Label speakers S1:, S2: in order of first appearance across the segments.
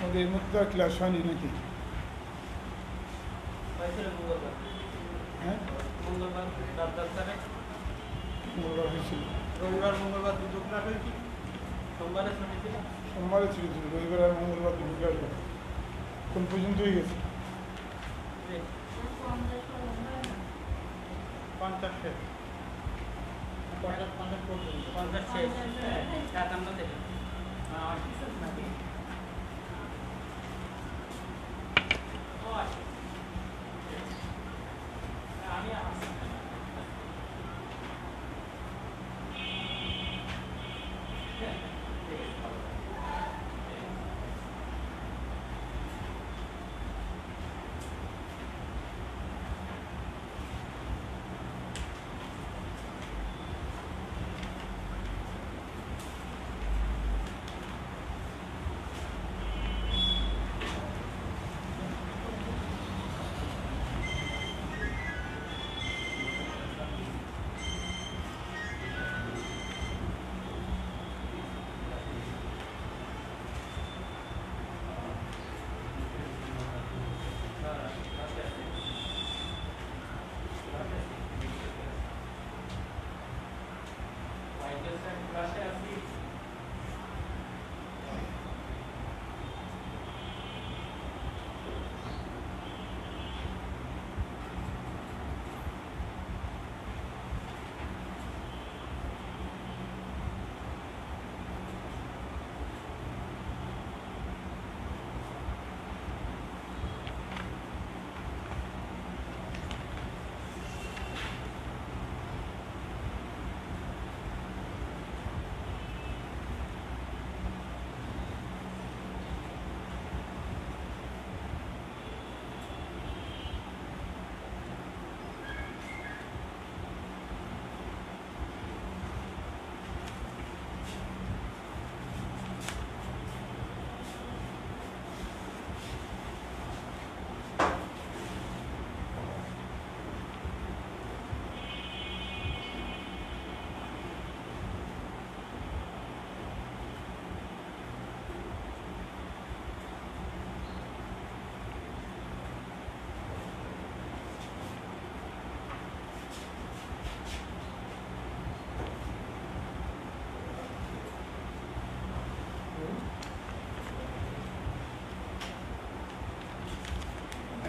S1: আমাদের এই মুহূর্তে ক্লাস হয়নি নাকি? হ্যাঁ, মঙ্গলবার হয়েছিল,
S2: মঙ্গলবার দুটো ক্লাস হয়েছিল, সোমবারে ছুটি ছিল,
S1: সোমবারে ছুটি ছিল, রবিবার আর মঙ্গলবার দুটো ক্লাস হবে। কোন পর্যন্ত হয়ে গেছে?
S2: 50 শেষ, 50 শেষ, 51 থেকে নাকি?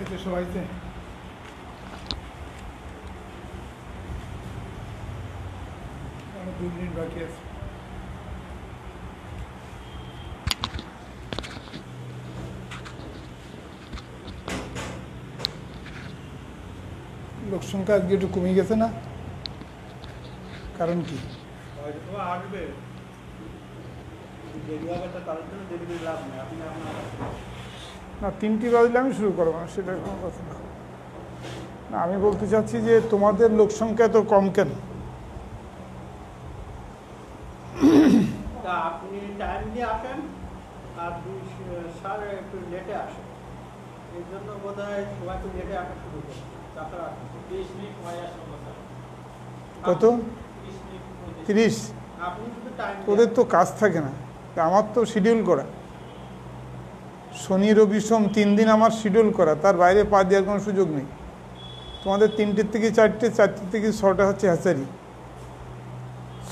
S1: এতে সবাইতে আর 2 মিনিট বাকি আছে। লোক সংখ্যা আজকে একটু কমে গেছে না? কারণ কি?
S2: আসবে, দেরি হবে তো, তার জন্য দেরি করে লাভ নেই। আপনি আপনার
S1: না, 3টি বাজলে আমি শুরু করবো না, সেটা কোনো কথা না। না, আমি বলতে চাচ্ছি যে তোমাদের লোক সংখ্যা এত কম কেন?
S2: আপনি টাইম দিয়ে আসেন আর 2 স্যার একটু লেটে আসেন, এই জন্য বোধ হয় সবাই একটু লেটে আসা শুরু করে। তাছাড়া 30 মিনিট পরে আসবেন।
S1: কত? 30?
S2: আপনি শুধু টাইম,
S1: ওদের তো কাজ থাকে না, আমার তো শিডিউল করা, শনি রবি সোম 3 দিন আমার শিডিউল করা, তার বাইরে পা দেওয়ার কোনো সুযোগ নেই। তোমাদের 3টের থেকে 4টে, 4টে থেকে 6টা হচ্ছে হ্যাচারি,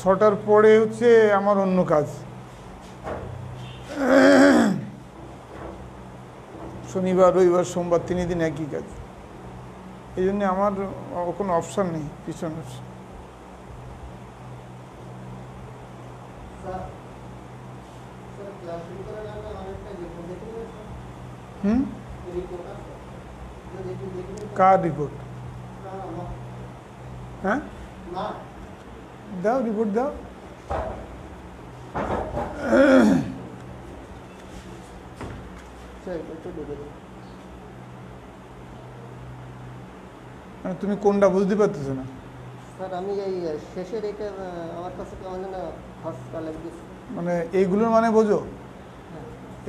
S1: 6টার পরে হচ্ছে আমার অন্য কাজ। শনিবার রবিবার সোমবার 3 দিন একই কাজ, এই জন্য আমার কোনো অপশান নেই পিছনের। কার রিপোর্ট? হ্যাঁ, দাও রিপোর্ট দাও। তুমি কোনটা বুঝতে পারতেছো না?
S3: স্যার আমি এই শেষের এটা আমার কাছে কেমন যেন হসপিটাল লাগছে।
S1: মানে এইগুলোর মানে বোঝো?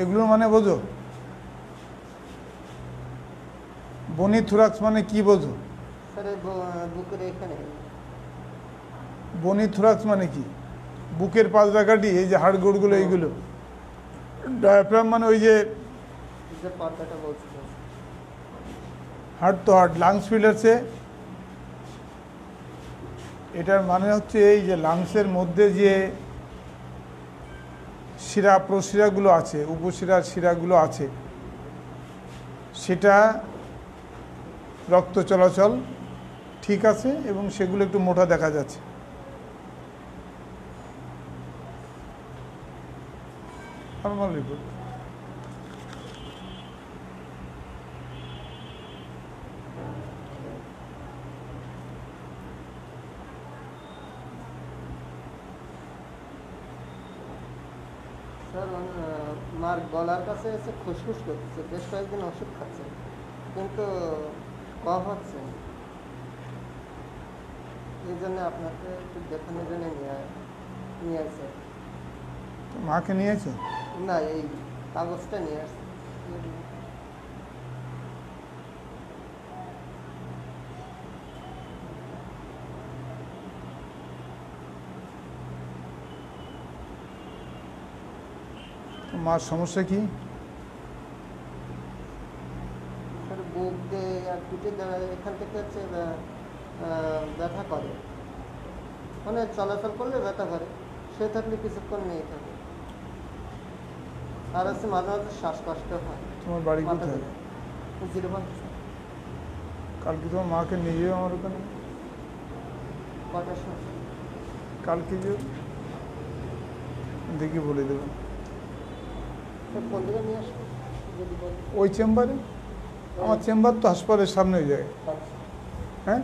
S1: এগুলোর মানে বোঝো? বনি থোরাক্স মানে কি বোঝো?
S3: স্যার বুকের এখানে।
S1: বনি থোরাক্স মানে কি? বুকের পাঁচ জায়গাটি, এই যে হাড়গোড়গুলো এইগুলো। ডায়াফ্রাম মানে ওই যে
S3: যে পর্দাটা বলছিলেন।
S1: হার্ট টু হার্ট লাংস ফিলার্সে এটার মানে হচ্ছে এই যে লাংসের মধ্যে যে শিরা প্রশিরাগুলো আছে, উপশিরার শিরাগুলো আছে, সেটা রক্ত চলাচল ঠিক আছে এবং সেগুলো একটু মোটা দেখা যাচ্ছে। Normal report.
S3: স্যার মার গলার কাছে এসে খুসখুস করতেছে, বেশ কয়েকদিন ওষুধ খাচ্ছে কিন্তু কম হচ্ছে। এই জন্য আপনাকে একটু দেখানোর জন্য নিয়ে আসছে।
S1: মাকে নিয়েছো?
S3: না, এই কাগজটা নিয়ে আসছে।
S1: মার সমস্যা কি?
S3: স্যার বুক দিয়ে আর পিঠে এখান থেকে হচ্ছে ব্যথা করে, মানে চলাচল করলে ব্যথা করে, সে থাকলে কিছুক্ষণ নেই থাকে। আর হচ্ছে মাঝে মাঝে শ্বাসকষ্ট হয়।
S1: তোমার বাড়ি কোথায়?
S3: জিরোভান্তি।
S1: কালকে তোমার মাকে নিয়ে যাও আমার ওখানে।
S3: কটার সময়?
S1: কালকে যাও, দেখি বলে দেবো।
S3: কোন দিকে নিয়ে আসবো যদি বলেন?
S1: ওই চেম্বারে, আমার চেম্বার তো হাসপাতালের সামনে ওই জায়গায়। হ্যাঁ,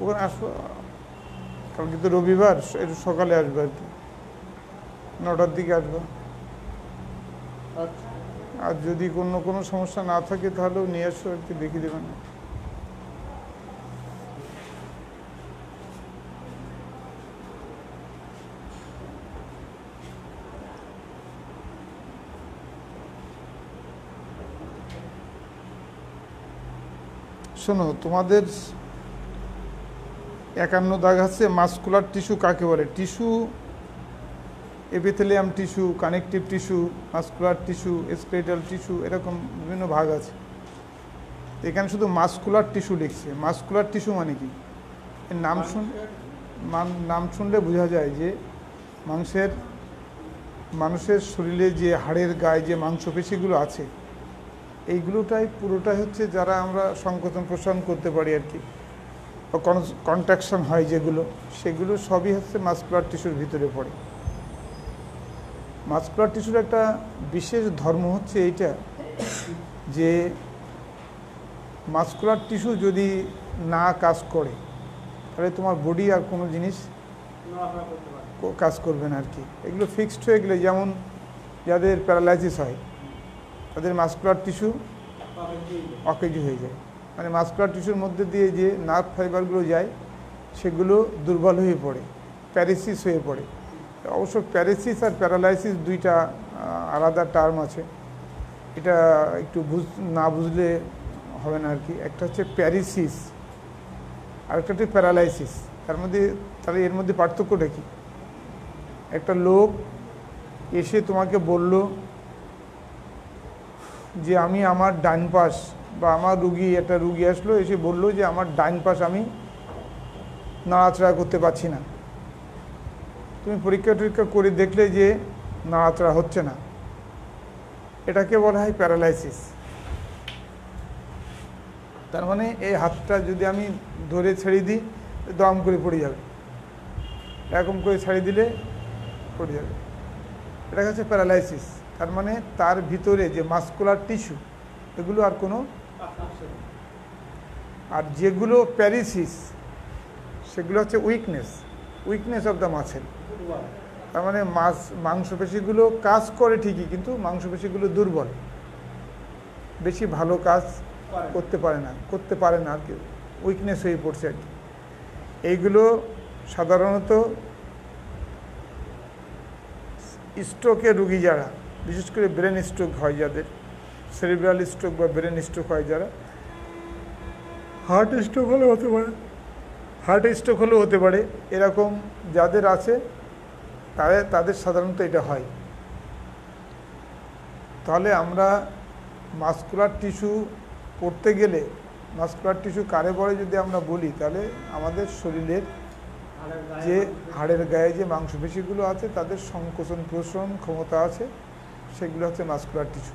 S1: ওখানে আসবো। কালকে তো রবিবার, একটু সকালে আসবো আর কি, 9টার দিকে আসবো।
S3: আচ্ছা।
S1: আর যদি কোনো সমস্যা না থাকে তাহলেও নিয়ে আসো আর কি, দেখিয়ে দেবেন। শোনো, তোমাদের 51 দাগ আছে। মাসকুলার টিস্যু কাকে বলে? Tissue epithelium tissue, connective tissue, muscular tissue, skeletal tissue, এরকম বিভিন্ন ভাগ আছে। এখানে শুধু মাসকুলার টিস্যু লিখছে। মাসকুলার টিস্যু মানে কি? এর নাম শুনলে বোঝা যায় যে মানুষের শরীরে যে হাড়ের গায়ে যে মাংসপেশিগুলো আছে, এইগুলোটাই পুরোটাই হচ্ছে যারা আমরা সংকোচন প্রসারণ করতে পারি আর কি, কন্ট্রাকশন হয় যেগুলো, সেগুলো সবই হচ্ছে মাসকুলার টিস্যুর ভিতরে পড়ে। মাসকুলার টিস্যুর একটা বিশেষ ধর্ম হচ্ছে এইটা যে মাসকুলার টিস্যু যদি না কাজ করে তাহলে তোমার বডি আর কোনো জিনিস কাজ করবে না আর কি। এগুলো ফিক্সড হয়ে গেলে, যেমন যাদের প্যারালাইসিস হয় তাদের মাসকুলার টিস্যু অকেজ হয়ে যায়, মানে মাসকুলার টিস্যুর মধ্যে দিয়ে যে নার্ভ ফাইবারগুলো যায় সেগুলো দুর্বল হয়ে পড়ে, প্যারালাইসিস হয়ে পড়ে। অবশ্য প্যারালাইসিস আর প্যারালাইসিস দুইটা আলাদা টার্ম আছে, এটা একটু না বুঝলে হবে না আর কি। একটা হচ্ছে প্যারালাইসিস আর একটা হচ্ছে প্যারালাইসিস। তাহলে এর মধ্যে পার্থক্যটা কি? একটা লোক এসে তোমাকে বলল যে আমি আমার ডান পাশ, বা আমার একটা রুগী আসলো এসে বললো যে আমার ডান পাশ আমি নাড়াচাড়া করতে পারছি না। তুমি পরীক্ষা টরীক্ষা করে দেখলে যে নাড়াচাড়া হচ্ছে না, এটাকে বলা হয় প্যারালাইসিস। তার মানে এই হাতটা যদি আমি ধরে ছেড়ে দিই দম করে পড়ে যাবে, এরকম করে ছেড়ে দিলে পড়ে যাবে, এটা হচ্ছে প্যারালাইসিস। তার মানে তার ভিতরে যে মাসকুলার টিস্যু এগুলো আর কোনো, আর যেগুলো প্যারালাইসিস সেগুলো হচ্ছে উইকনেস অফ দ্য মাসেল। তার মানে মাংসপেশিগুলো কাজ করে ঠিকই, কিন্তু মাংসপেশিগুলো দুর্বল, বেশি ভালো কাজ করতে পারে না আর কি, উইকনেস হয়ে পড়ছে আর কি। এইগুলো সাধারণত স্ট্রোকের রুগী যারা, বিশেষ করে ব্রেন স্ট্রোক হয় যাদের, সেরিব্রাল স্ট্রোক বা ব্রেন স্ট্রোক হয় যারা, হার্ট স্ট্রোক হলেও হতে পারে, এরকম যাদের আছে তাদের সাধারণত এটা হয়। তাহলে আমরা মাসকুলার টিস্যু পড়তে গেলে মাসকুলার টিস্যু কারে বলে যদি আমরা বলি, তাহলে আমাদের শরীরের যে হাড়ের গায়ে যে মাংসপেশিগুলো আছে তাদের সংকোচন প্রসারণ ক্ষমতা আছে, সেগুলো হচ্ছে মাসকুলার টিস্যু।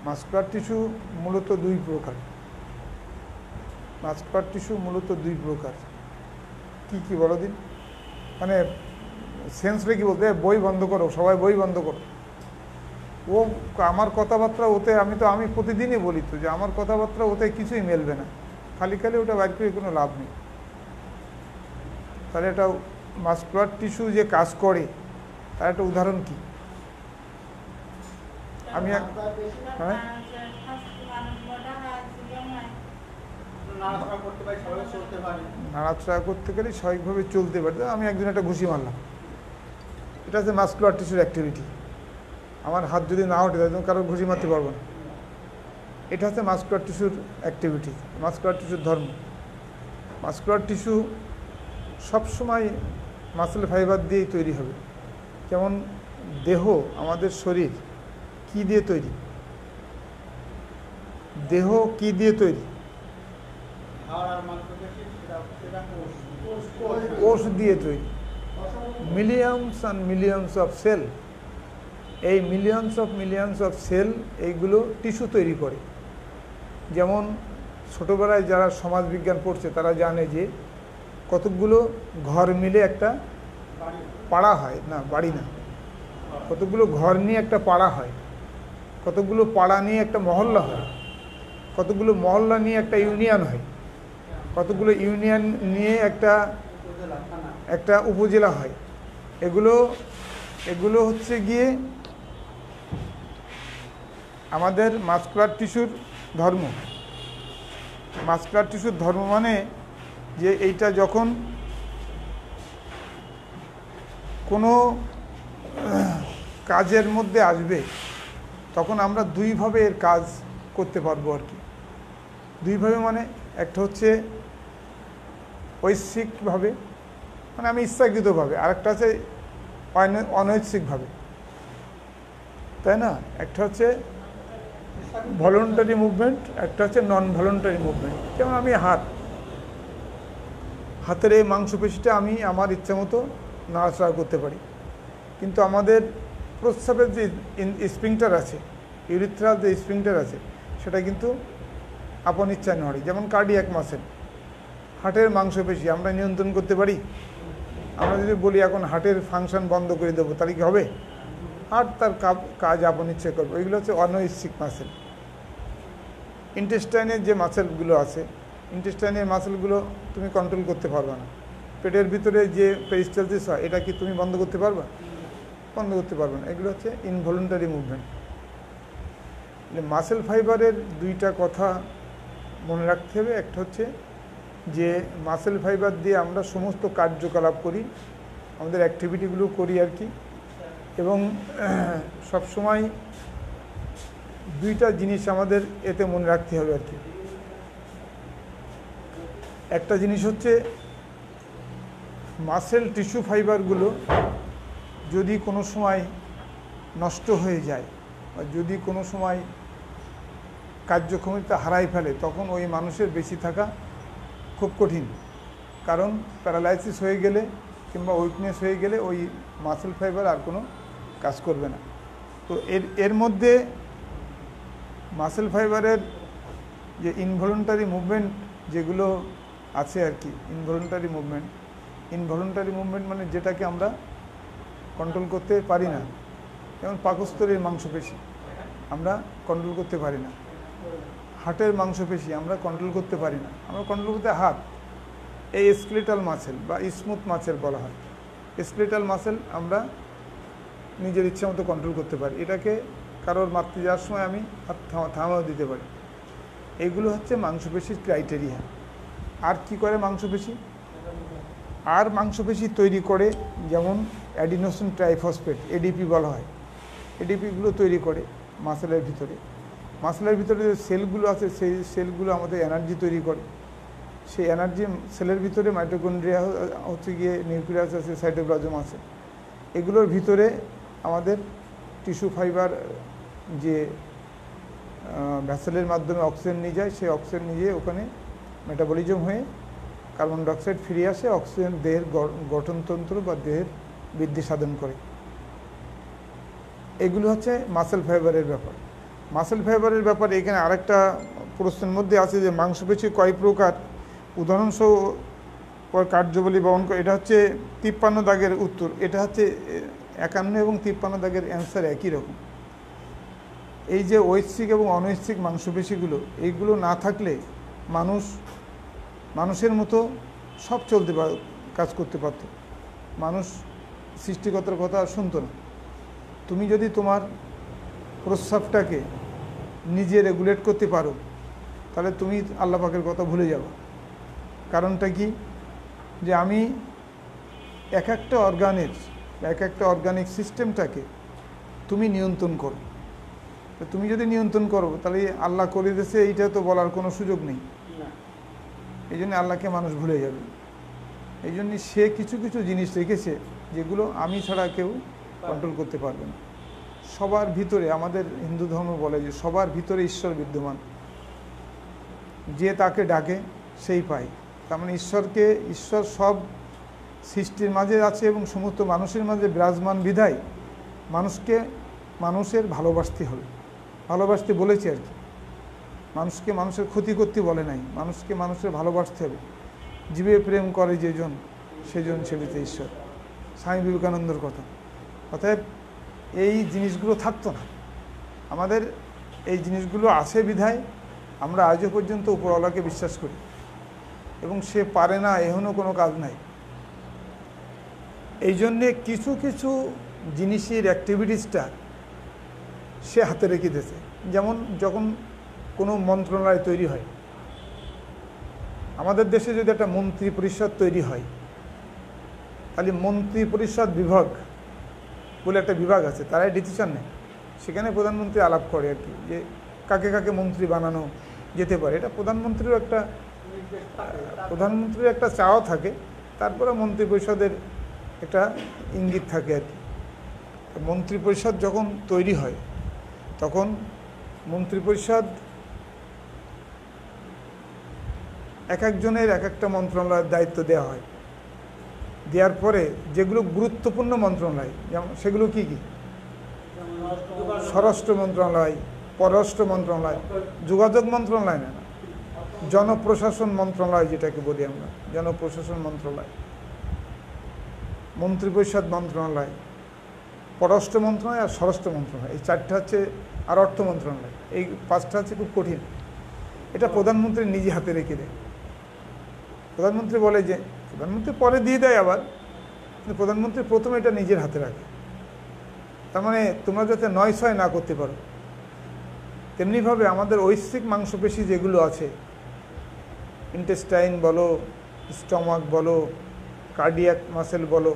S1: মাসকুলার টিস্যু মূলত দুই প্রকার। মাসকুলার টিস্যু মূলত দুই প্রকার। কি কি বলো দিন, মানে সেন্সরে কি বলতে, বই বন্ধ করো, সবাই বই বন্ধ করো। ও আমার কথাবার্তা ওতে, আমি প্রতিদিনই বলি তো যে আমার কথাবার্তা ওতে কিছুই মেলবে না, খালি খালি ওটা বাইর করে কোনো লাভ নেই। তাহলে এটা মাসকুলার টিস্যু যে কাজ করে তার একটা উদাহরণ কি? আমি হ্যাঁ নাড়াচাড়া করতে গেলে স্বাভাবিকভাবে চলতে পারে। আমি একদিন একটা ঘুষি মারলাম, এটা হচ্ছে মাসকুলার টিস্যুর অ্যাক্টিভিটি। আমার হাত যদি না ওঠে তাহলে কারোর ঘুষি মারতে পারবো না। এটা হচ্ছে মাসকুলার টিস্যুর অ্যাক্টিভিটি, মাসকুলার টিস্যুর ধর্ম। মাসকুলার টিস্যু সবসময় মাসেল ফাইবার দিয়েই তৈরি হবে। যেমন দেহ, আমাদের শরীর কি দিয়ে তৈরি? দেহ কি দিয়ে তৈরি? কোষ দিয়ে তৈরি। Millions and millions of cell, এই মিলিয়নস অফ সেল এইগুলো টিস্যু তৈরি করে। যেমন ছোটোবেলায় যারা সমাজবিজ্ঞান পড়ছে তারা জানে যে কতকগুলো ঘর মিলে একটা পাড়া হয়, না বাড়ি না, কতগুলো ঘর নিয়ে একটা পাড়া হয়, কতগুলো পাড়া নিয়ে একটা মহল্লা হয়, কতগুলো মহল্লা নিয়ে একটা ইউনিয়ন হয়, কতগুলো ইউনিয়ন নিয়ে একটা উপজেলা হয়। এগুলো হচ্ছে গিয়ে আমাদের মাসকুলার টিস্যুর ধর্ম। মাসকুলার টিস্যুর ধর্ম মানে যে এইটা যখন কোনো কাজের মধ্যে আসবে তখন আমরা দুইভাবে এর কাজ করতে পারবো আর কি। দুইভাবে মানে একটা হচ্ছে ঐচ্ছিকভাবে, মানে আমি ইচ্ছাকৃতভাবে, আরেকটা হচ্ছে অনৈচ্ছিকভাবে, তাই না? একটা হচ্ছে ভলান্টারি মুভমেন্ট, একটা হচ্ছে নন ভলান্টারি মুভমেন্ট। যেমন আমি হাতের এই মাংসপেশিটা আমি আমার ইচ্ছা মতো নাড়াচাড়া করতে পারি, কিন্তু আমাদের প্রস্রাবের যে স্প্রিংটার আছে, ইউরিথ্রাল যে স্প্রিংটার আছে, সেটা কিন্তু আপন ইচ্ছায় নড়ে। যেমন কার্ডিয়াক মাসেল, হার্টের মাংসপেশি আমরা নিয়ন্ত্রণ করতে পারি। আমরা যদি বলি এখন হার্টের ফাংশন বন্ধ করে দেবো, তাহলে কি হবে? হার্ট তার কাজ আপন ইচ্ছে করবে। ওইগুলো হচ্ছে অনৈচ্ছিক মাসেল। ইন্টেস্টাইনের যে মাসেলগুলো আছে, ইন্টেস্টাইনের মাসেলগুলো তুমি কন্ট্রোল করতে পারবে না। পেটের ভিতরে যে পেরিস্টালসিস হয়, এটা কি তুমি বন্ধ করতে পারবে? বন্ধ করতে পারবে না। এগুলো হচ্ছে ইনভলেন্টারি মুভমেন্ট। মাসেল ফাইবারের দুইটা কথা মনে রাখতে হবে। একটা হচ্ছে যে মাসেল ফাইবার দিয়ে আমরা সমস্ত কার্যকলাপ করি, আমাদের অ্যাক্টিভিটিগুলো করি আর কি। এবং সবসময় দুইটা জিনিস আমাদের এতে মনে রাখতে হবে আর কি। একটা জিনিস হচ্ছে মাসেল টিস্যু ফাইবারগুলো যদি কোনো সময় নষ্ট হয়ে যায় বা যদি কোনো সময় কার্যক্ষমতা হারাই ফেলে, তখন ওই মানুষের বেঁচে থাকা খুব কঠিন। কারণ প্যারালাইসিস হয়ে গেলে কিংবা উইকনেস হয়ে গেলে ওই মাসেল ফাইবার আর কোনো কাজ করবে না। তো এর মধ্যে মাসেল ফাইবারের যে ইনভলেন্টারি মুভমেন্ট যেগুলো আছে আর কি, ইনভলেন্টারি মুভমেন্ট মানে যেটাকে আমরা কন্ট্রোল করতে পারি না। যেমন পাকস্থলীর মাংসপেশি আমরা কন্ট্রোল করতে পারি না, হার্টের মাংসপেশি আমরা কন্ট্রোল করতে পারি না। আমরা কন্ট্রোল করতে হাত, এই স্কেলেটাল মাসেল বা স্মুথ মাসেল বলা হয়। স্কেলেটাল মাসেল আমরা নিজের ইচ্ছা মতো কন্ট্রোল করতে পারি। এটাকে কারোর মারতে যাওয়ার সময় আমি হাত থামাও দিতে পারি। এইগুলো হচ্ছে মাংসপেশির ক্রাইটেরিয়া। আর কি করে মাংসপেশি? আর মাংসপেশি তৈরি করে যেমন অ্যাডিনোসিন ট্রাইফসফেট, এডিপি বলা হয়। এডিপিগুলো তৈরি করে মাসেলের ভিতরে। মাসেলের ভিতরে যে সেলগুলো আছে সেই সেলগুলো আমাদের এনার্জি তৈরি করে। সেই এনার্জি সেলের ভিতরে মাইটোকন্ড্রিয়া হচ্ছে গিয়ে, নিউক্লিয়াস আছে, সাইটোপ্লাজম আছে। এগুলোর ভিতরে আমাদের টিস্যু ফাইবার যে ভ্যাসেলের মাধ্যমে অক্সিজেন নিয়ে যায়, সেই অক্সিজেন নিয়ে ওখানে মেটাবলিজম হয়ে কার্বন ডাইঅক্সাইড ফিরে আসে, অক্সিজেন দেহের গঠনতন্ত্র বা দেহের বৃদ্ধি সাধন করে। এগুলো হচ্ছে মাসেল ফাইবারের ব্যাপার। মাসেল ফাইবারের ব্যাপারে এখানে আরেকটা প্রশ্নের মধ্যে আছে যে মাংসপেশি কয় প্রকার, উদাহরণসহ কার্যবলী বহন করে। এটা হচ্ছে 53 দাগের উত্তর। এটা হচ্ছে 51 এবং 53 দাগের অ্যান্সার একই রকম। এই যে ঐচ্ছিক এবং অনৈচ্ছিক মাংসপেশিগুলো, এইগুলো না থাকলে মানুষের মতো সব কাজ করতে পারত, মানুষ সৃষ্টিকর্তার কথা শুনতো না। তুমি যদি তোমার প্রস্রাবটাকে নিজে রেগুলেট করতে পারো, তাহলে তুমি আল্লাহ পাকের কথা ভুলে যাবে। কারণটা কি, যে আমি এক একটা অর্গানিক সিস্টেমটাকে তুমি নিয়ন্ত্রণ করো। তুমি যদি নিয়ন্ত্রণ করো, তাহলে আল্লাহ করে দিয়েছে এইটা তো বলার কোনো সুযোগ নেই। এই জন্য আল্লাহকে মানুষ ভুলে যাবে। এই জন্য সে কিছু কিছু জিনিস রেখেছে যেগুলো আমি ছাড়া কেউ কন্ট্রোল করতে পারবে না। সবার ভিতরে, আমাদের হিন্দু ধর্ম বলে যে সবার ভিতরে ঈশ্বর বিদ্যমান, যে তাকে ডাকে সেই পায়। তার মানে ঈশ্বর সব সৃষ্টির মাঝে আছে এবং সমস্ত মানুষের মাঝে বিরাজমান বিধায় মানুষের ভালোবাসতে হবে। ভালোবাসতে বলেছে আর কি, মানুষকে মানুষের ক্ষতি করতে বলে নাই, মানুষকে মানুষের ভালোবাসতে হবে। জীবে প্রেম করে যেজন সেজন ছেলেতে ঈশ্বর, স্বামী বিবেকানন্দর কথা। অতএব এই জিনিসগুলো থাকতো না, আমাদের এই জিনিসগুলো আছে বিধায় আমরা আজও পর্যন্ত উপরওয়ালাকে বিশ্বাস করি, এবং সে পারে না এখনও কোনো কাজ নাই। এই জন্যে কিছু কিছু জিনিসের অ্যাক্টিভিটিসটা সে হাতে রেখে দিয়েছে। যেমন যখন কোনো মন্ত্রণালয় তৈরি হয়, আমাদের দেশে যদি একটা মন্ত্রী পরিষদ তৈরি হয়, তাহলে মন্ত্রী পরিষদ বিভাগ বলে একটা বিভাগ আছে, তারাই ডিসিশন নেয়। সেখানে প্রধানমন্ত্রী আলাপ করে আর কি, যে কাকে কাকে মন্ত্রী বানানো যেতে পারে। এটা প্রধানমন্ত্রীর একটা চাওয়া থাকে, তারপরে মন্ত্রী পরিষদের একটা ইঙ্গিত থাকে আর কি। মন্ত্রী পরিষদ যখন তৈরি হয়, তখন মন্ত্রী পরিষদ এক একজনের এক একটা মন্ত্রণালয়ের দায়িত্ব দেওয়া হয়। দেওয়ার পরে যেগুলো গুরুত্বপূর্ণ মন্ত্রণালয়, যেমন সেগুলো কি কি, স্বরাষ্ট্র মন্ত্রণালয়, পররাষ্ট্র মন্ত্রণালয়, যোগাযোগ মন্ত্রণালয় না, জনপ্রশাসন মন্ত্রণালয় যেটাকে বলি আমরা, জনপ্রশাসন মন্ত্রণালয়, মন্ত্রিপরিষদ মন্ত্রণালয়, পররাষ্ট্র মন্ত্রণালয় আর স্বরাষ্ট্র মন্ত্রণালয়, এই চারটা হচ্ছে, আর অর্থ মন্ত্রণালয়। এই পাঁচটা হচ্ছে খুব কঠিন। এটা প্রধানমন্ত্রী নিজে হাতে রেখে দেয়। প্রধানমন্ত্রী বলে যে, প্রধানমন্ত্রী পরে দিয়ে দেয় আবার, কিন্তু প্রধানমন্ত্রী প্রথমে এটা নিজের হাতে রাখে। তার মানে তোমরা যাতে নয় ছয় না করতে পারো। তেমনিভাবে আমাদের ঐচ্ছিক মাংসপেশি যেগুলো আছে, ইন্টেস্টাইন বলো, স্টমাক বলো, কার্ডিয়াক মাসেল বলো,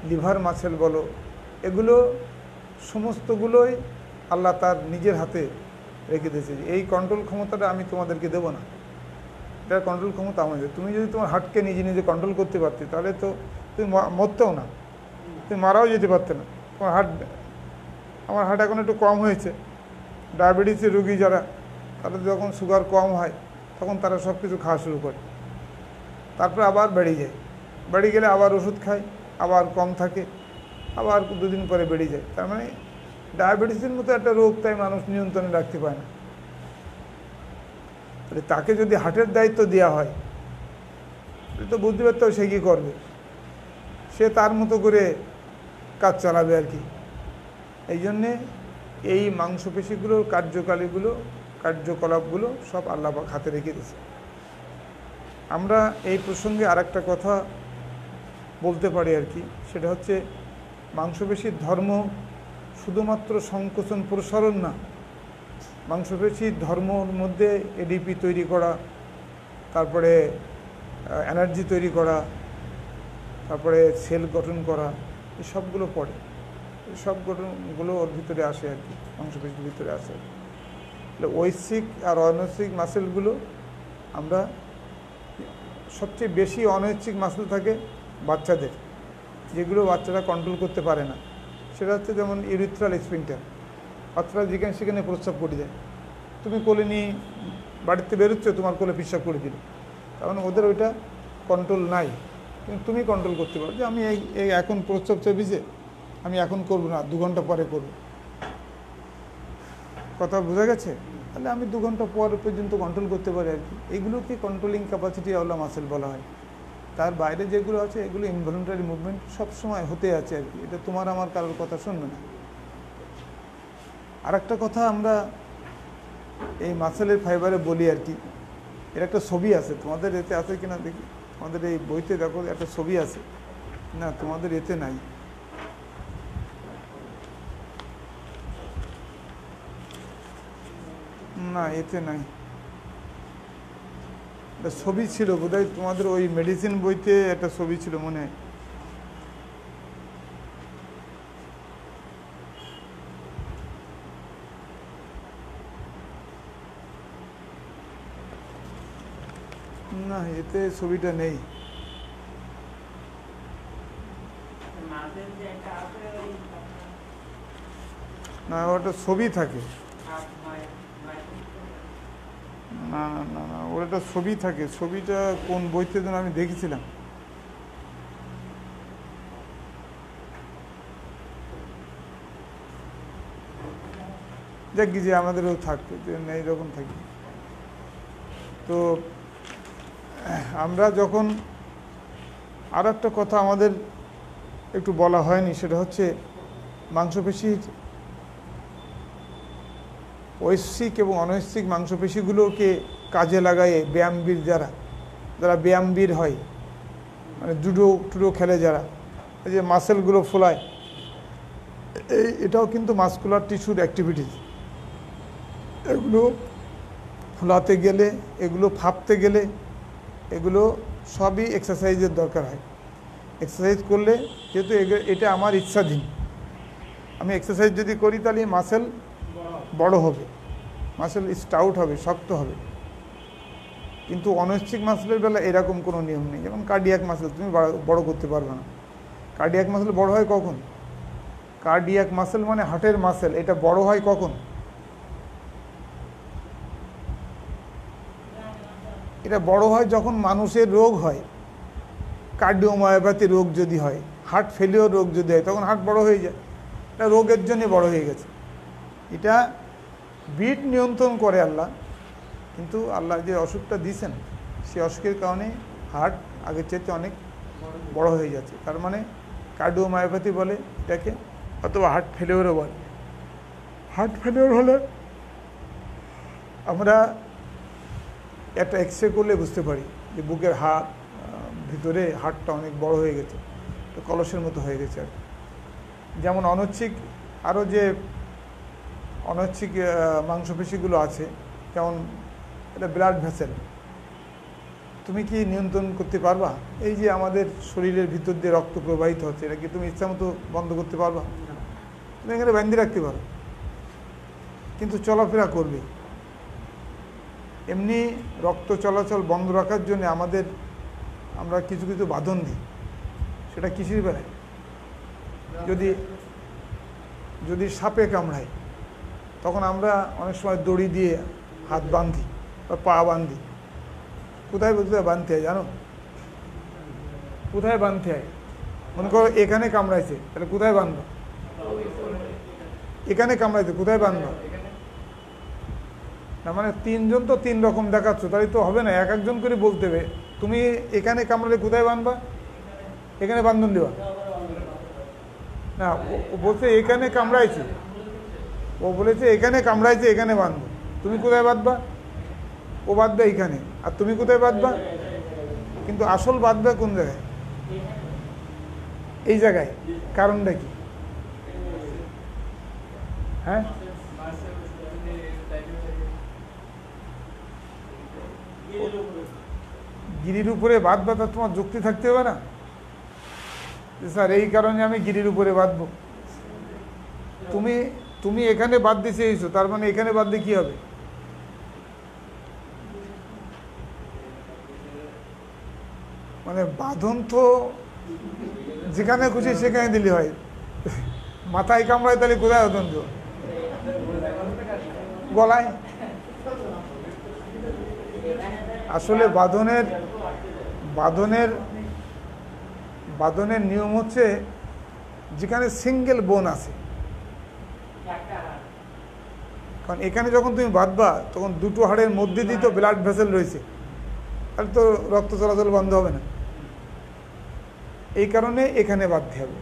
S1: লিভার মাসেল বলো, এগুলো সমস্তগুলোই আল্লাহ তার নিজের হাতে রেখে দিয়েছে। এই কন্ট্রোল ক্ষমতাটা আমি তোমাদেরকে দেবো না, এটার কন্ট্রোল ক্ষমতা আমাদের। তুমি যদি তোমার হার্টকে নিজে নিজে কন্ট্রোল করতে পারতে, তাহলে তো তুমি মরতেও না, তুমি মারাও যেতে পারতে না। আমার হার্ট এখন একটু কম হয়েছে, ডায়াবেটিসের রোগী যারা, তাদের যখন সুগার কম হয় তখন তারা সব কিছু খাওয়া শুরু করে, তারপরে আবার বেড়ে যায়, বেড়ে গেলে আবার ওষুধ খায়, আবার কম থাকে, আবার দুদিন পরে বেড়ে যায়। তার মানে ডায়াবেটিসের মতো একটা রোগ তাই মানুষ নিয়ন্ত্রণে রাখতে পারে না। তাহলে তাকে যদি হার্টের দায়িত্ব দেওয়া হয়, তো বুঝতে পারতে সে কী করবে, সে তার মতো করে কাজ চালাবে আর কি। এই জন্যে এই মাংসপেশিগুলোর কার্যকলাপগুলো সব আল্লাহ পাক হাতে রেখে দিয়েছে। আমরা এই প্রসঙ্গে আরেকটা কথা বলতে পারি আর কি, সেটা হচ্ছে মাংসপেশির ধর্ম শুধুমাত্র সংকোচন প্রসারণ না, মাংসপেশির ধর্মর মধ্যে এডিপি তৈরি করা, তারপরে এনার্জি তৈরি করা, তারপরে সেল গঠন করা, এই সবগুলো পড়ে, এই সব গঠনগুলো ওর ভিতরে আসে আর কি, মাংসপেশির ভিতরে আসে। ঐচ্ছিক আর অনৈচ্ছিক মাসেলগুলো আমরা সবচেয়ে বেশি অনৈচ্ছিক মাসেল থাকে বাচ্চাদের, যেগুলো বাচ্চারা কন্ট্রোল করতে পারে না। সেটা হচ্ছে যেমন ইউরিথ্রাল স্ফিংটার, বাচ্চারা যেখানে সেখানে প্রস্রাব করে যায়, তুমি কোলে নিয়ে বাড়িতে বেরোচ্ছ, তোমার কোলে পেশাব করে দিল, তার মানে ওদের ওইটা কন্ট্রোল নাই। কিন্তু তুমি কন্ট্রোল করতে পারো যে আমি এই এখন প্রস্রাব চেপেছে, আমি এখন করব না, 2 ঘন্টা পরে করব। কথা বোঝা গেছে? তাহলে আমি 2 ঘন্টা পর পর্যন্ত কন্ট্রোল করতে পারি আর কি। এগুলোকে কন্ট্রোলিং ক্যাপাসিটি অফ মাসেল বলা হয়। তার বাইরে যেগুলো আছে এগুলো ইনভলিউন্টারি মুভমেন্ট সবসময় হতে আছে আর কি। এটা তোমার আমার কারোর কথা শুনবে না। আর একটা কথা আমরা এই মাসেলের ফাইবারে বলি আর কি, এর একটা ছবি আছে, তোমাদের এতে আছে কিনা দেখি, তোমাদের এই বইতে দেখো একটা ছবি আছে না, তোমাদের এতে নাই। না, এতে নাই, একটা ছবি ছিল বোধহয় তোমাদের ওই মেডিসিন বইতে একটা ছবি ছিল মনে হয়। না, এতে ছবিটা নেই। না, ওটা ছবি থাকে, না না না না, ওর একটা ছবি থাকে। ছবিটা কোন বইতে যেন আমি দেখেছিলাম। দেখি যে আমাদেরও থাকতো, যে এইরকম থাকি। তো আমরা যখন, আর একটা কথা আমাদের একটু বলা হয়নি, সেটা হচ্ছে মাংসপেশির ঐচ্ছিক এবং অনৈচ্ছিক মাংসপেশিগুলোকে কাজে লাগায় ব্যায়ামবীর যারা ব্যায়ামবীর হয়, মানে জুডো খেলে যারা, এই যে মাসেলগুলো ফোলায়, এটাও কিন্তু মাসকুলার টিস্যুর অ্যাক্টিভিটিস। এগুলো ফোলাতে গেলে, এগুলো ফাঁপতে গেলে, এগুলো সবই এক্সারসাইজের দরকার হয়। এক্সারসাইজ করলে, যেহেতু এটা আমার ইচ্ছাধীন, আমি এক্সারসাইজ যদি করি তাহলে মাসেল বড় হবে, মাসেল স্টাউট হবে, শক্ত হবে। কিন্তু অনৈচ্ছিক মাসেলের বেলা এরকম কোনো নিয়ম নেই। যেমন কার্ডিয়াক মাসেল তুমি বড় করতে পারবে না। কার্ডিয়াক মাসেল বড় হয় কখন? কার্ডিয়াক মাসেল মানে হার্টের মাসেল, এটা বড় হয় কখন? এটা বড় হয় যখন মানুষের রোগ হয়, কার্ডিওমায়োপ্যাথি রোগ যদি হয়, হার্ট ফেলিওর রোগ যদি হয়, তখন হার্ট বড় হয়ে যায়। এটা রোগের জন্য বড় হয়ে গেছে। এটা বিট নিয়ন্ত্রণ করে আল্লাহ, কিন্তু আল্লাহ যে অসুখটা দিয়েছেন সেই অসুখের কারণে হার্ট আগের চাইতে অনেক বড় হয়ে যাচ্ছে। তার মানে কার্ডিওমায়োপ্যাথি বলে এটাকে, অথবা হার্ট ফেলিওরও বলে। হার্ট ফেলিওর হলে আমরা একটা এক্সরে করলে বুঝতে পারি যে বুকের ভিতরে হার্টটা অনেক বড় হয়ে গেছে, তো কলসের মতো হয়ে গেছে আর। যেমন অনৈচ্ছিক, আরও যে অনৈচ্ছিক মাংসপেশিগুলো আছে, যেমন এটা ব্লাড ভেসেল, তুমি কি নিয়ন্ত্রণ করতে পারবা? এই যে আমাদের শরীরের ভিতর দিয়ে রক্ত প্রবাহিত হচ্ছে, এটা কি তুমি ইচ্ছা মতো বন্ধ করতে পারবা? তুমি এখানে বান্ধি রাখতে পারো, কিন্তু চলাফেরা করবে। এমনি রক্ত চলাচল বন্ধ রাখার জন্য আমরা কিছু কিছু বাঁধন দিই। সেটা কিসের বেলায়? যদি সাপে কামড়ায়, তখন আমরা অনেক সময় দড়ি দিয়ে হাত বাঁধি বা পা বাঁধি। কোথায় বাঁধতে হয় জানো? কোথায় বাঁধতে হয়? মনে করো এখানে কামড়াইছে, তাহলে কোথায় বাঁধবা? এখানে কামড়াইছে, কোথায় বাঁধবা? না, মানে 3 জন তো 3 রকম দেখাচ্ছ, তাহলে তো হবে না। এক একজন করে বলতে হবে, তুমি এখানে কামড়ালে কোথায় বাঁধবা? এখানে বান্ধন দেওয়া না, ও বলছে এখানে কামড়াইছে, ও বলেছে এখানে কামড়াইছে, এখানে বাঁধবো। তুমি কোথায় বাঁধবা? ও বাঁধবে এইখানে, আর তুমি কোথায় বাঁধবা? কিন্তু আসল বাঁধবে কোন জায়গায়? এই জায়গায়। কারণটা কি? হ্যাঁ, গিরির উপরে বাঁধবা, তা তোমার যুক্তি থাকতে হবে না স্যার এই কারণে আমি গিরির উপরে বাঁধবো। তুমি এখানে বাঁধতে চেয়েছো, তার মানে এখানে বাঁধলে কি হবে? মানে বাঁধন তো যেখানে খুশি সেখানে দিলে হয়। মাথায় কামড়ায়, তাহলে কোথায় বাঁধন দেবো? গলায়। আসলে বাঁধনের নিয়ম হচ্ছে যেখানে সিঙ্গেল বোন আছে, কারণ এখানে যখন তুমি বাঁধবা তখন দুটো হাড়ের মধ্যে দিয়ে তো ব্লাড ভেসেল রয়েছে, তাহলে তো রক্ত চলাচল বন্ধ হবে না। এই কারণে এখানে বাঁধতে হবে,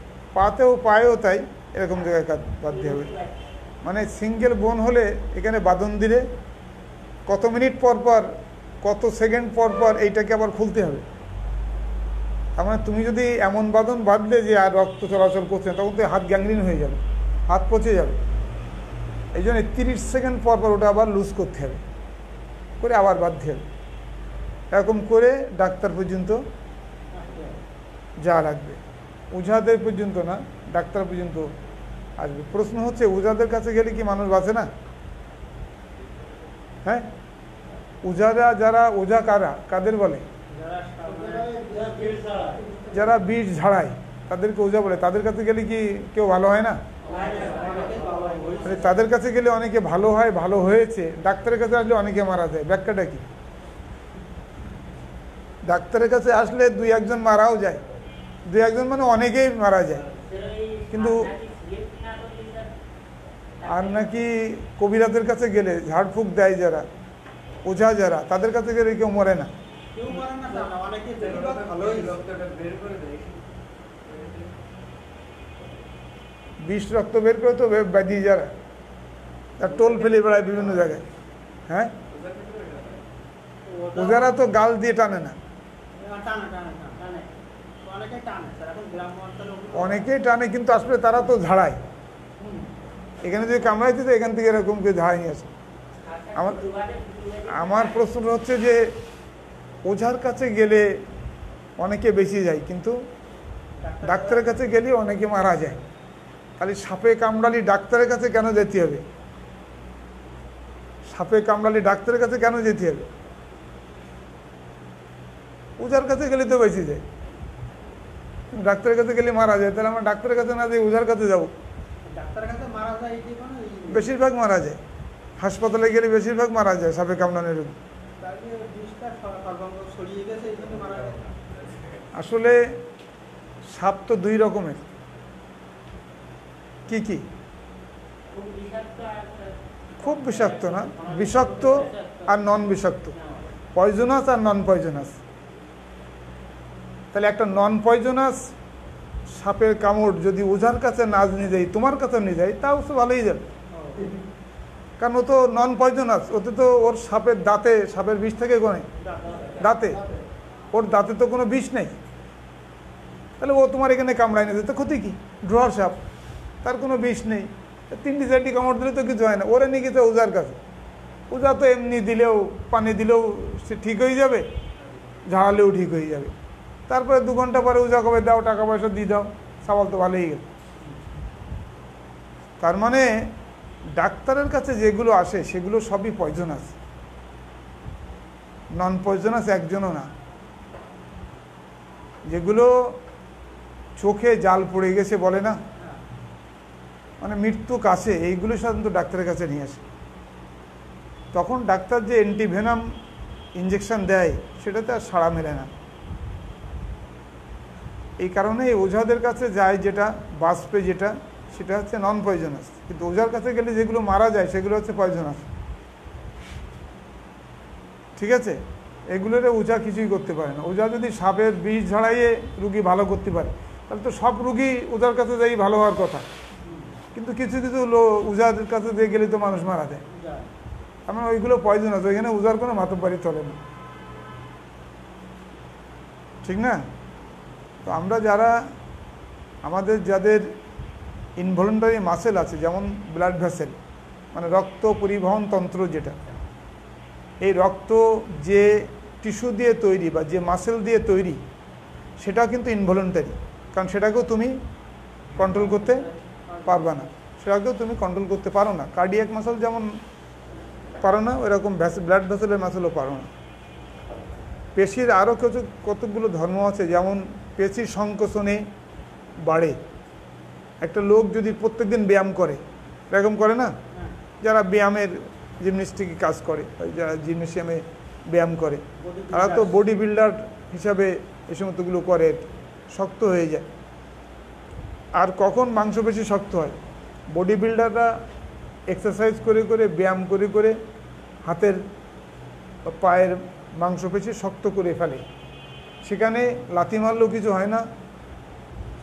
S1: পায়েও তাই, এরকম জায়গায় বাঁধতে হবে। মানে সিঙ্গেল বোন হলে এখানে বাঁধন দিলে কত মিনিট পর পর, কত সেকেন্ড পর পর এইটাকে আবার খুলতে হবে। তার মানে তুমি যদি এমন বাঁধন বাঁধলে যে আর রক্ত চলাচল করছে না, তখন তো হাত গ্যাংগ্রিন হয়ে যাবে, হাত পচে যাবে। এই জন্য 30 সেকেন্ড পর পর ওটা আবার লুজ করতে হবে, করে আবার বাঁধতে হবে। এরকম করে ডাক্তার পর্যন্ত যা লাগবে, ওঝাদের পর্যন্ত না, ডাক্তার পর্যন্ত আসবে। প্রশ্ন হচ্ছে ওঝাদের কাছে গেলে কি মানুষ বাঁচে না? হ্যাঁ, যারা ওঝা কাদের বলে? যারা বিষ ঝাড়ায় তাদেরকে ওঝা বলে। তাদের কাছে গেলে কি কেউ ভালো হয় না? তাদের কাছে গেলে অনেকে ভালো হয়, ভালো হয়েছে। ডাক্তারের কাছে আসলে অনেকে মারা যায়। ব্যাখ্যাটা কি? ডাক্তারের কাছে আসলে 2-1 মারাও যায়, 2-1 মানে অনেকেই মারা যায়। কিন্তু আর নাকি কবিরাজের কাছে গেলে, ঝাড়ফুঁক দেয় যারা, ওঝা যারা, তাদের কাছে গেলে কেউ মরে না। বিষ রক্ত বের করে তো ব্যাধি যারা, তার টোল ফেলে বেড়ায় বিভিন্ন জায়গায়। হ্যাঁ, ওঝারা তো গাল দিয়ে টানে না, অনেকেই টানে, কিন্তু আসলে তারা তো ঝাড়ায়। এখানে যদি কামড়াইতে তো এখান থেকে এরকম কেউ ঝাড়াই নিয়ে আসে। আমার প্রশ্ন হচ্ছে যে ওঝার কাছে গেলে অনেকে বেশি যায়, কিন্তু ডাক্তারের কাছে গেলে অনেকে মারা যায়। খালি সাপে কামড়ালি ডাক্তারের কাছে কেন যেতে হবে? সাপে কামড়ালি ডাক্তারের কাছে কেন যেতে হবে? ওঝার কাছে গেলে তো বেশি যায়। ডাক্তারের কাছে গেলে মারা যায়, তাহলে আমরা ডাক্তারের কাছে না দিয়ে ওঝার কাছে যাবো। বেশিরভাগ মারা যায়, হাসপাতালে গেলে বেশিরভাগ মারা যায় সাপে কামড়ানোর রোগ। আসলে সাপ তো 2 রকমের। কি কি? খুব বিষাক্ত না, বিষাক্ত আর নন বিষাক্ত, পয়জনাস আর নন পয়জনাস। তাহলে একটা নন পয়জনাস সাপের কামড় যদি ওঝার কাছে না নিয়ে যায়, তোমার কাছে নিয়ে যায়, তাও তো ভালোই যাবে, কারণ ও তো নন পয়জনাস। ওতে তো ওর সাপের দাঁতে, সাপের বিষ থেকে কোনে দাঁতে, ওর দাঁতে তো কোনো বিষ নেই। তাহলে ও তোমার এখানে কামড়ায় নিয়ে যেতে ক্ষতি কি? ড্রয়ার সাপ, তার কোনো বিষ নেই, 3-4টি কামড় দিলে তো কিছু হয় না। ওরে নিয়ে গেছে ওঝার কাছে, ওঝা তো এমনি দিলেও, পানি দিলেও সে ঠিক হয়ে যাবে, ঝাড়ালেও ঠিক হয়ে যাবে। তারপরে 2 ঘন্টা পরে ওঝা কবে দাও, টাকা পয়সা দিয়ে দাও, সাবাল তো ভালোই গেল। তার মানে ডাক্তারের কাছে যেগুলো আসে সেগুলো সবই পয়জনাস, নন পয়জনাস একজনও না। যেগুলো চোখে জাল পড়ে গেছে বলে না, মানে মৃত্যু কাছে, এইগুলো সাধারণত ডাক্তারের কাছে নিয়ে আসে। তখন ডাক্তার যে অ্যান্টিভেনাম ইঞ্জেকশন দেয় সেটাতে আর সাড়া মেলে না। এই কারণে ওঝাদের কাছে যায় যেটা বাষ্পে, যেটা সেটা হচ্ছে নন পয়জনাস। কিন্তু ওঝার কাছে গেলে যেগুলো মারা যায় সেগুলো হচ্ছে পয়জনাস। ঠিক আছে, এগুলোরে ওঝা কিছুই করতে পারে না। ওঝা যদি সাপের বিষ ঝাড়াইয়ে রুগী ভালো করতে পারে, তাহলে তো সব রুগী ওঝার কাছে যাই ভালো হওয়ার কথা। কিন্তু কিছু কিছু ওঝাদের কাছে দিয়ে গেলে তো মানুষ মারা যায়। আমার ওইগুলো পয়জনাস, ওইখানে ওঝার কোনো মাতব্বারি চলে না, ঠিক না? তো আমরা যারা, আমাদের যাদের ইনভলেন্টারি মাসেল আছে, যেমন ব্লাড ভেসেল, মানে রক্ত পরিবহন তন্ত্র, যেটা এই রক্ত যে টিস্যু দিয়ে তৈরি বা যে মাসেল দিয়ে তৈরি, সেটা কিন্তু ইনভলেন্টারি, কারণ সেটাকেও তুমি কন্ট্রোল করতে পারবে না, সেটাকেও তুমি কন্ট্রোল করতে পারো না। কার্ডিয়াক মাসেল যেমন পারো না, ওইরকম ব্লাড ভেসেলের মাসেলও পারো না। পেশির আরও কতগুলো ধর্ম আছে, যেমন পেশি সংকোচনে বাড়ে। একটা লোক যদি প্রত্যেকদিন ব্যায়াম করে, এরকম করে না, যারা ব্যায়ামের জিমন্যাস্টিক কাজ করে, যারা জিমনেশিয়ামে ব্যায়াম করে,
S2: Body
S1: তারা তো
S2: builders।
S1: বডি বিল্ডার হিসাবে এই সমস্তগুলো করে, শক্ত হয়ে যায়। আর কখন মাংসপেশি শক্ত হয়? বডি বিল্ডাররা এক্সারসাইজ করে করে, ব্যায়াম করে করে হাতের বা পায়ের মাংসপেশি শক্ত করে ফেলে। সেখানে লাথি মারলেও কিছু হয় না,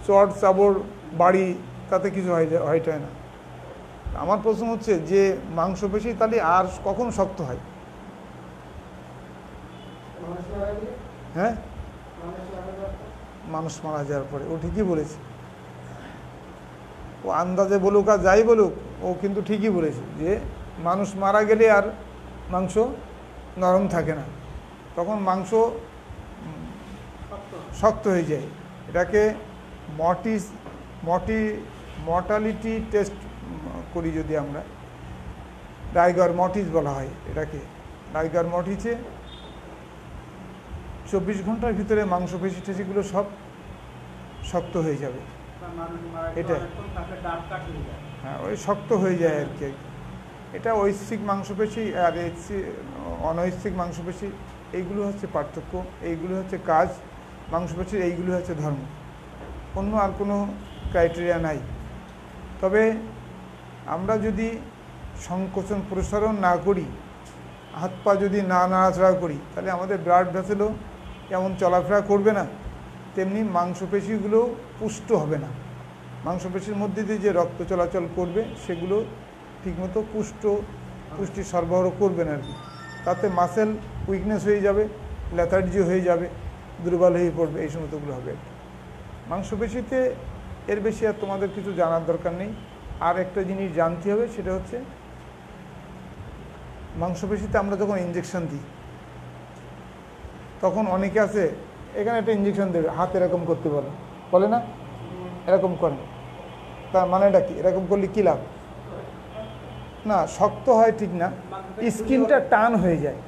S1: চট চাবড় বাড়ি তাতে কিছু হয় না। আমার প্রশ্ন হচ্ছে যে মাংসপেশি তাহলে আর কখন শক্ত হয়? হ্যাঁ, মানুষ মারা যাওয়ার পরে। ও ঠিকই বলেছে, ও আন্দাজে বলুক আর যাই বলুক, ও কিন্তু ঠিকই বলেছে যে মানুষ মারা গেলে আর মাংস নরম থাকে না, তখন মাংস শক্ত হয়ে যায়। এটাকে মর্টালিটি টেস্ট করি যদি আমরা, রাইগার মর্টিস বলা হয় এটাকে। রাইগার মর্টিসে 24 ঘন্টার ভিতরে মাংসপেশি টেশিগুলো সব শক্ত হয়ে যাবে। এটা হ্যাঁ, ওই শক্ত হয়ে যায় আর কি। এটা ঐচ্ছিক মাংসপেশি আর অনৈচ্ছিক মাংসপেশি, এইগুলো হচ্ছে পার্থক্য, এইগুলো হচ্ছে কাজ মাংসপেশির, এইগুলো হচ্ছে ধর্ম। অন্য আর কোনো ক্রাইটেরিয়া নাই। তবে আমরা যদি সংকোচন প্রসারণ না করি, হাত পা যদি না নাড়াচাড়া করি, তাহলে আমাদের ব্লাড ভেসেলও যেমন চলাফেরা করবে না, তেমনি মাংসপেশিগুলো পুষ্ট হবে না। মাংসপেশির মধ্যে দিয়ে যে রক্ত চলাচল করবে সেগুলো ঠিকমতো পুষ্টি সরবরাহ করবে না আর কি। তাতে মাসেল উইকনেস হয়ে যাবে, লেথার্জি হয়ে যাবে, দুর্বল হয়ে পড়বে, এই সমস্তগুলো হবে আর কি। মাংসপেশিতে এর বেশি আর তোমাদের কিছু জানার দরকার নেই। আর একটা জিনিস জানতে হবে, সেটা হচ্ছে মাংসপেশিতে আমরা যখন ইঞ্জেকশন দিই, তখন অনেকে আছে এখানে একটা ইঞ্জেকশন দেবে, হাত এরকম করতে বলে না, এরকম করেন, তার মানেটা কি? এরকম করলে কী লাভ? না, শক্ত হয় ঠিক না, স্কিনটা টান হয়ে যায়।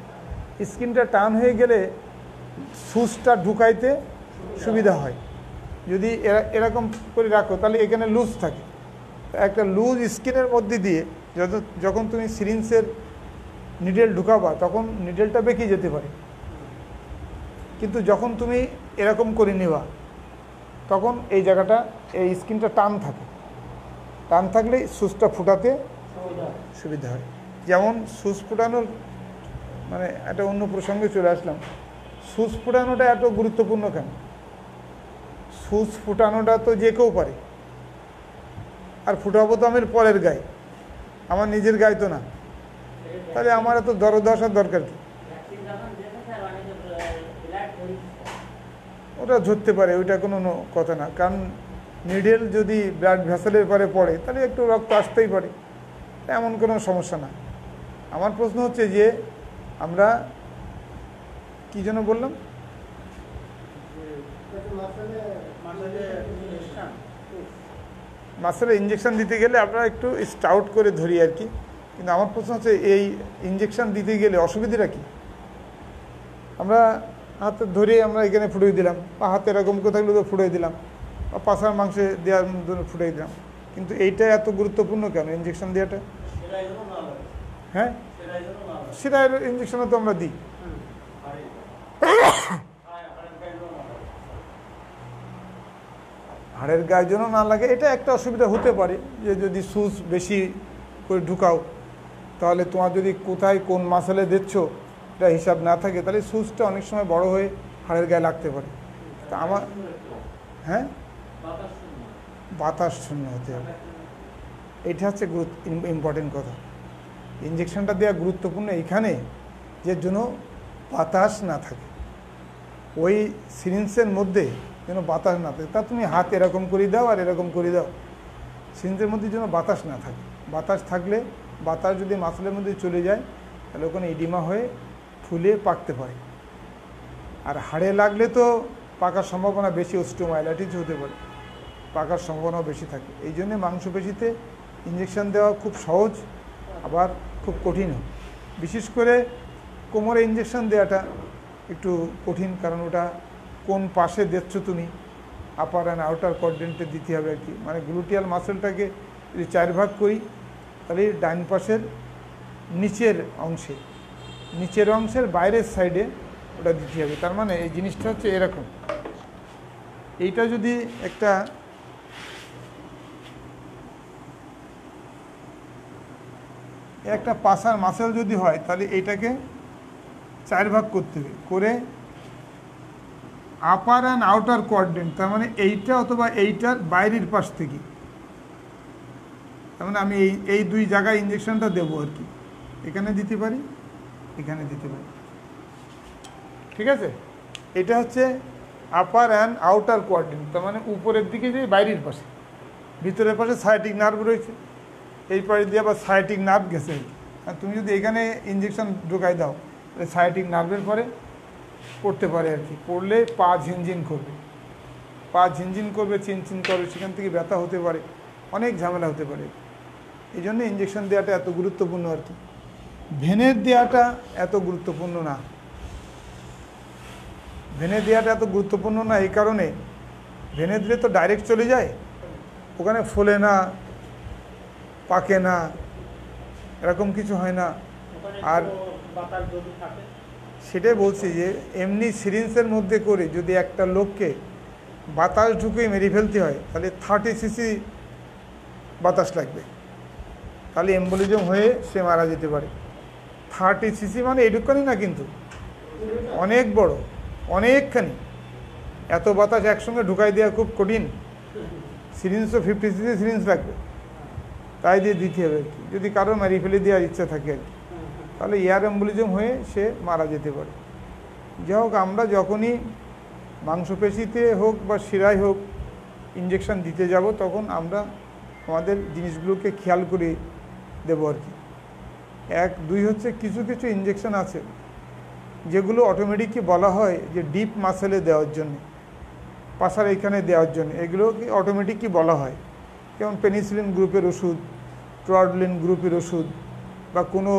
S1: স্কিনটা টান হয়ে গেলে সুচটা ঢুকাইতে সুবিধা হয়। যদি এরকম করে রাখো তাহলে এখানে লুজ থাকে, একটা লুজ স্কিনের মধ্যে দিয়ে যখন তুমি সিরিঞ্জের নিডেল ঢুকাবা, তখন নিডেলটা বেঁকে যেতে পারে। কিন্তু যখন তুমি এরকম করে নেবা, তখন এই জায়গাটা, এই স্কিনটা টান থাকে, টান থাকলে সুচটা ফুটাতে সুবিধা হয়। যেমন সুচ ফুটানোর, মানে একটা অন্য প্রসঙ্গে চলে আসলাম, সুচ ফুটানোটা এত গুরুত্বপূর্ণ কেন? সুচ ফুটানোটা তো যে কেউ পারে, আর ফুটাবো তো আমি পরের গায়ে, আমার নিজের গায়ে তো না। তাহলে আমার এত দরদ আসার দরকার কি? ওটা ধরতে পারে, ওইটা কোনো কথা না। কারণ নিডেল যদি ব্লাড ভেসেলের পরে পড়ে, তাহলে একটু রক্ত আসতেই পারে, এমন কোনো সমস্যা না। আমার প্রশ্ন হচ্ছে যে আমরা কী যেন বললাম, মাসেলে ইঞ্জেকশন দিতে গেলে আমরা একটু স্টাউট করে ধরি আর কি। কিন্তু আমার প্রশ্ন হচ্ছে এই ইঞ্জেকশন দিতে গেলে অসুবিধাটা কী? আমরা হাতে ধরে আমরা এখানে ফুটিয়ে দিলাম, বা হাতে এরকম কোথাও তো ফুটিয়ে দিলাম, বা পাছার মাংসে দেওয়ার জন্য ফুটিয়ে দিলাম, কিন্তু এইটা এত গুরুত্বপূর্ণ কেন ইঞ্জেকশন দেওয়াটা? হ্যাঁ, সেটা ইঞ্জেকশনও তো আমরা দিই। হাড়ের গায়ে যেন না লাগে, এটা একটা অসুবিধা হতে পারে, যে যদি সুচ বেশি করে ঢুকাও, তাহলে তোমার যদি কোথায় কোন মাসেলে দিচ্ছ এটা হিসাব না থাকে, তাহলে সুচটা অনেক সময় বড় হয়ে হাড়ের গায়ে লাগতে পারে। তা আমার, হ্যাঁ, বাতাস শূন্য হতে হবে, এটা হচ্ছে ইম্পর্টেন্ট কথা। ইঞ্জেকশনটা দেওয়া গুরুত্বপূর্ণ এইখানে, যে জন্য বাতাস না থাকে, ওই সিরিঞ্জের মধ্যে যেন বাতাস না থাকে। তা তুমি হাত এরকম করে দাও আর এরকম করে দাও, সিরিঞ্জের মধ্যে যেন বাতাস না থাকে। বাতাস থাকলে, বাতাস যদি মাসলের মধ্যে চলে যায়, তাহলে ওখানে ইডিমা হয়ে ফুলে পাকতে পারে। আর হাড়ে লাগলে তো পাকার সম্ভাবনা বেশি, অস্টিওমাইলাইটিস হতে পারে, পাকার সম্ভাবনাও বেশি থাকে। এই জন্যে মাংসপেশিতে ইঞ্জেকশন দেওয়া খুব সহজ, আবার খুব কঠিনও। বিশেষ করে কোমরে ইঞ্জেকশন দেওয়াটা একটু কঠিন, কারণ ওটা কোন পাশে দিচ্ছ তুমি, আপার অ্যান্ড আউটার কোয়াড্রেন্টে দিতে হবে আর কি। মানে গ্লুটিয়াল মাসেলটাকে যদি 4 ভাগ করি, তাহলে ডাইন পাশের নিচের অংশের বাইরের সাইডে ওটা দিতে হবে। তার মানে এই জিনিসটা হচ্ছে এরকম, এইটা যদি একটা পাশার মাসেল যদি হয়, তাহলে এইটাকে 4 ভাগ করতে হবে করে আপার অ্যান্ড আউটার কোয়াড্রেন্ট, তার মানে এইটা অথবা এইটার বাইরের পাশ থেকে, তার মানে আমি এই 2 জায়গায় ইঞ্জেকশনটা দেবো আর কি। এখানে দিতে পারি, এখানে দিতে পারি, ঠিক আছে। এটা হচ্ছে আপার অ্যান্ড আউটার কোয়াড্রেন্ট, তার মানে উপরের দিকে যে বাইরের পাশে, ভিতরের পাশে সায়াটিক নার্ভ রয়েছে, এই পাশে দিয়ে আবার সায়াটিক নার্ভ গেছে। আর তুমি যদি এখানে ইঞ্জেকশন ঢোকাই দাও, তাহলে সায়াটিক নার্ভের পরে পড়তে পারে আর কি, পড়লে পা ঝিনঝিন করবে, চিনচিন করবে, সেখান থেকে ব্যথা হতে পারে, অনেক ঝামেলা হতে পারে। এই জন্য ইঞ্জেকশন দেওয়াটা এত গুরুত্বপূর্ণ আর কি। ভেনের দেওয়াটা এত গুরুত্বপূর্ণ না, এই কারণে ভেনে দিলে তো ডাইরেক্ট চলে যায়, ওখানে ফোলে না, পাকে না, এরকম কিছু হয় না। আর সেটাই বলছি যে এমনি সিরিঞ্জের মধ্যে করে যদি একটা লোককে বাতাস ঢুকে মেরে ফেলতে হয়, তাহলে 30 সিসি বাতাস লাগবে, তাহলে এম্বোলিজম হয়ে সে মারা যেতে পারে। 30 সিসি মানে এটুকুনি না, কিন্তু অনেক বড়, অনেকখানি। এত বাতাস একসঙ্গে ঢুকাই দেওয়া খুব কঠিন। সিরিঞ্জ তো 50 সিসি সিরিঞ্জ লাগবে, তাই দিয়ে দিতে হবে আর কি, যদি কারো মারি ফেলে দেওয়ার ইচ্ছা থাকে আর কি, তাহলে এয়ার এম্বোলিজম হয়ে সে মারা যেতে পারে। যাই হোক, আমরা যখনই মাংসপেশিতে হোক বা শিরায় হোক ইঞ্জেকশন দিতে যাব, তখন আমরা আমাদের জিনিসগুলোকে খেয়াল করে দেবো আর কি। 1, 2 হচ্ছে কিছু কিছু ইঞ্জেকশন আছে যেগুলো অটোমেটিকই বলা হয় যে ডিপ মাসেলে দেওয়ার জন্য, পাশার এইখানে দেওয়ার জন্য, এগুলোকে অটোমেটিকই বলা হয়। যেমন পেনিসিলিন গ্রুপের ওষুধ, ট্রডলিন গ্রুপের ওষুধ, বা কোনো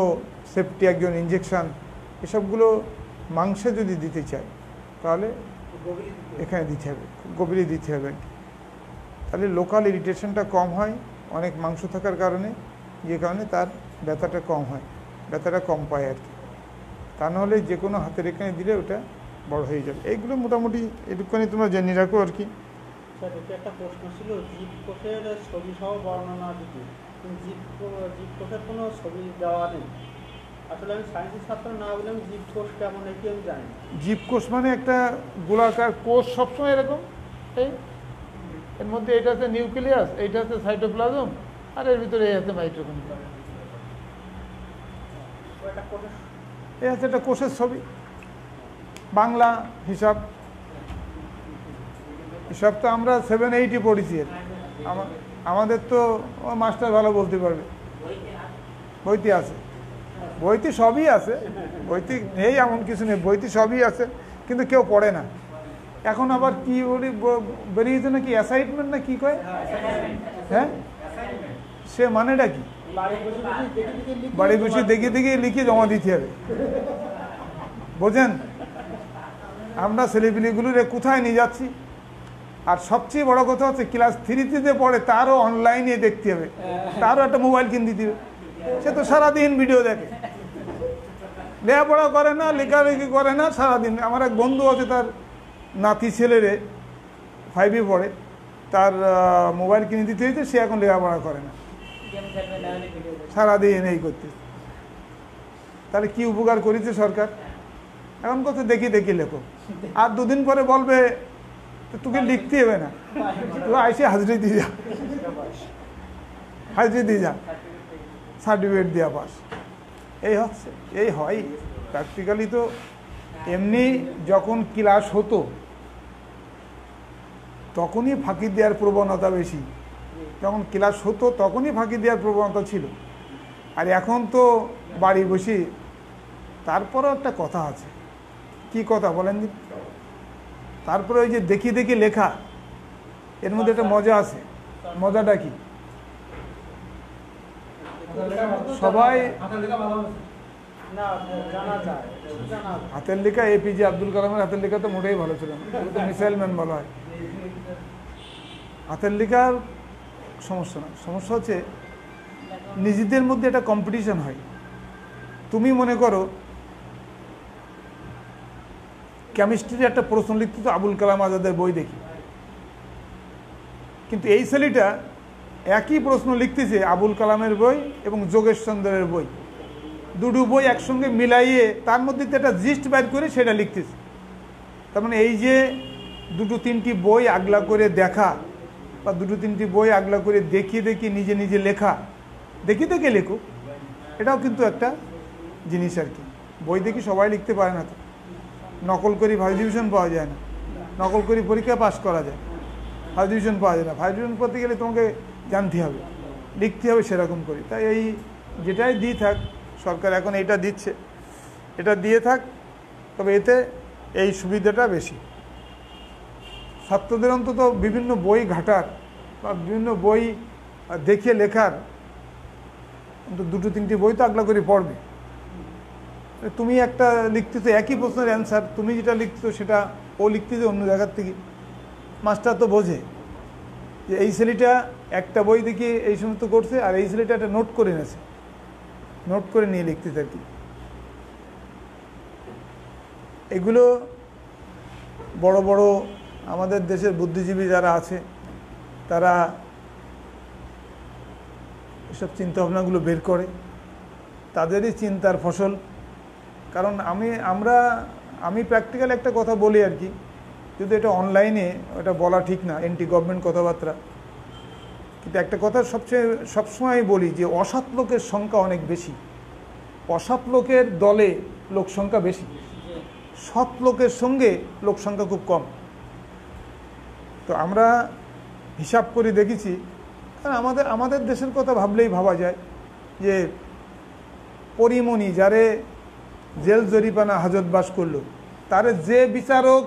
S1: সেফটি একজন ইঞ্জেকশান, এসবগুলো মাংসে যদি দিতে চায় তাহলে এখানে দিতে হবে, গভীরে দিতে হবে, তাহলে লোকাল ইরিটেশনটা কম হয় অনেক মাংস থাকার কারণে, যে কারণে তার ব্যথাটা কম হয়, ব্যথাটা কম পায় আর কি। তা নাহলে যে কোনো হাতের এখানে দিলে ওটা বড় হয়ে যাবে। এইগুলো মোটামুটি এটুকুনি তোমরা জেনে রাখো আর কি।
S2: স্যার, এটা একটা প্রশ্ন ছিল, জীবকোষের ছবি সহ বর্ণনা দিতে, জীবকোষের কোনো ছবি দেওয়া নেই। আসলে আমি সায়েন্সের ছাত্র না বলে আমি জীবকোষ কেমন এটি আমি জানি।
S1: জীবকোষ মানে একটা গোলাকার কোষ, সবসময় এরকম, এর মধ্যে এটা হচ্ছে নিউক্লিয়াস, এইটা হচ্ছে সাইটোপ্লাজম, আর এর ভিতরে এই হচ্ছে মাইটোকন্ড্রিয়া। এই হচ্ছে একটা কোষের ছবি, বাংলা হিসাব তো আমরা 7-8 পড়েছি। আমাদের তো মাস্টার ভালো বলতে পারবে, বইতে আছে, বইতে সবই আছে, বইতে নেই এমন কিছু নেই, বইতে সবই আছে, কিন্তু কেউ পড়ে না। এখন আবার কি বলি বেরিয়েছে নাকি অ্যাসাইনমেন্ট না কি কয়, হ্যাঁ, সে মানেটা কি, বাড়ি বসে দেখে দেখে লিখে জমা দিতে হবে, বোঝেন? আমরা ছেলেপিলিগুলোর কোথায় নিয়ে যাচ্ছি। আর সবচেয়ে বড় কথা হচ্ছে ক্লাস 3-তে যে পড়ে তারও অনলাইনে দেখতে হবে, তারও একটা মোবাইল কিনে দিতে হবে। সে তো সারাদিন ভিডিও দেখে, লেখাপড়া করে না, লেখালেখি করে না, সারাদিন। আমার এক বন্ধু আছে, তার নাতি ছেলেরে 5-এ পড়ে, তার মোবাইল কিনে দিতে হয়েছে, সে এখন লেখাপড়া করে না, সারাদিন এই করতে। তাহলে কি উপকার করেছে সরকার? এখন কত দেখি দেখি লেখো, আর 2 দিন পরে বলবে তোকে লিখতে হবে না, তুই আইসে হাজিরি দিয়ে যা, সার্টিফিকেট দেওয়া পাস। এই হচ্ছে, এই হয় প্র্যাকটিক্যালি। তো এমনি যখন ক্লাস হতো তখনই ফাঁকি দেওয়ার প্রবণতা বেশি, যখন ক্লাস হতো তখনই ফাঁকি দেওয়ার প্রবণতা ছিল। আর এখন তো বাড়ি বসে, তারপরেও একটা কথা আছে, কি কথা বলেন? তারপরে ওই যে দেখি দেখি লেখা, এর মধ্যে একটা মজা আছে। মজাটা কি? সবাই হাতের লেখা, APJ আব্দুল কালামের হাতের লেখা তো মোটেই ভালো ছিল না, মিসাইল ম্যান বলা হয়। হাতের লেখার সমস্যা না, সমস্যা হচ্ছে নিজেদের মধ্যে একটা কম্পিটিশন হয়, তুমি মনে করো কেমিস্ট্রির একটা প্রশ্ন লিখতে তো আবুল কালাম আজাদের বই দেখি, কিন্তু এই ছেলেটা একই প্রশ্ন লিখতেছে আবুল কালামের বই এবং যোগেশ চন্দ্রের বই, দুটো বই একসঙ্গে মিলাইয়ে তার মধ্যে একটা জিস্ট বের করে সেটা লিখতেছে। তার মানে এই যে দুটো তিনটি বই আগলা করে দেখা বা দুটো তিনটি বই আগলা করে দেখিয়ে দেখিয়ে নিজে নিজে লেখা, দেখিয়ে দেখে লেখুক, এটাও কিন্তু একটা জিনিস আর কি। বই দেখি সবাই লিখতে পারে না তো, নকল করি ফার্স্ট ডিভিশন পাওয়া যায় না, নকল করি পরীক্ষা পাস করা যায়, ফার্স্ট ডিভিশন পাওয়া যায় না। ফার্স্ট ডিভিশন করতে গেলে তোমাকে জানতে হবে, লিখতে হবে সেরকম করি। তাই এই যেটাই দিয়ে থাক, সরকার এখন এইটা দিচ্ছে, এটা দিয়ে থাক, তবে এতে এই সুবিধাটা বেশি। ছাত্রদের অন্তত বিভিন্ন বই ঘাটার বা বিভিন্ন বই দেখে লেখার অন্তত দুটো তিনটি বই তো আগলা করে পড়বে। তুমি একটা লিখতেছো একই প্রশ্নের অ্যান্সার, তুমি যেটা লিখতেছো সেটা ও লিখতেছে অন্য জায়গার থেকে, মাস্টার তো বোঝে যে এই ছেলেটা একটা বই দেখে এই সমস্ত করছে আর এই ছেলেটা একটা নোট করে নিয়েছে, নোট করে নিয়ে লিখতেছে আর কি। এগুলো বড় বড় আমাদের দেশের বুদ্ধিজীবী যারা আছে তারা এসব চিন্তাভাবনাগুলো বের করে, তাদেরই চিন্তার ফসল। কারণ আমি প্র্যাকটিক্যাল একটা কথা বলি আর কি, যদি এটা অনলাইনে এটা বলা ঠিক না, এন্টি গভর্নমেন্ট কথাবার্তা, কিন্তু একটা কথা সবসময় বলি যে অসৎ লোকের সংখ্যা অনেক বেশি, অসৎ লোকের দলে লোক সংখ্যা বেশি, সৎ লোকের সঙ্গে লোক সংখ্যা খুব কম। তো আমরা হিসাব করে দেখেছি, কারণ আমাদের দেশের কথা ভাবলেই ভাবা যায় যে পরিমণি যারে জেল জরিমানা হাজতবাস করলো, তারে যে বিচারক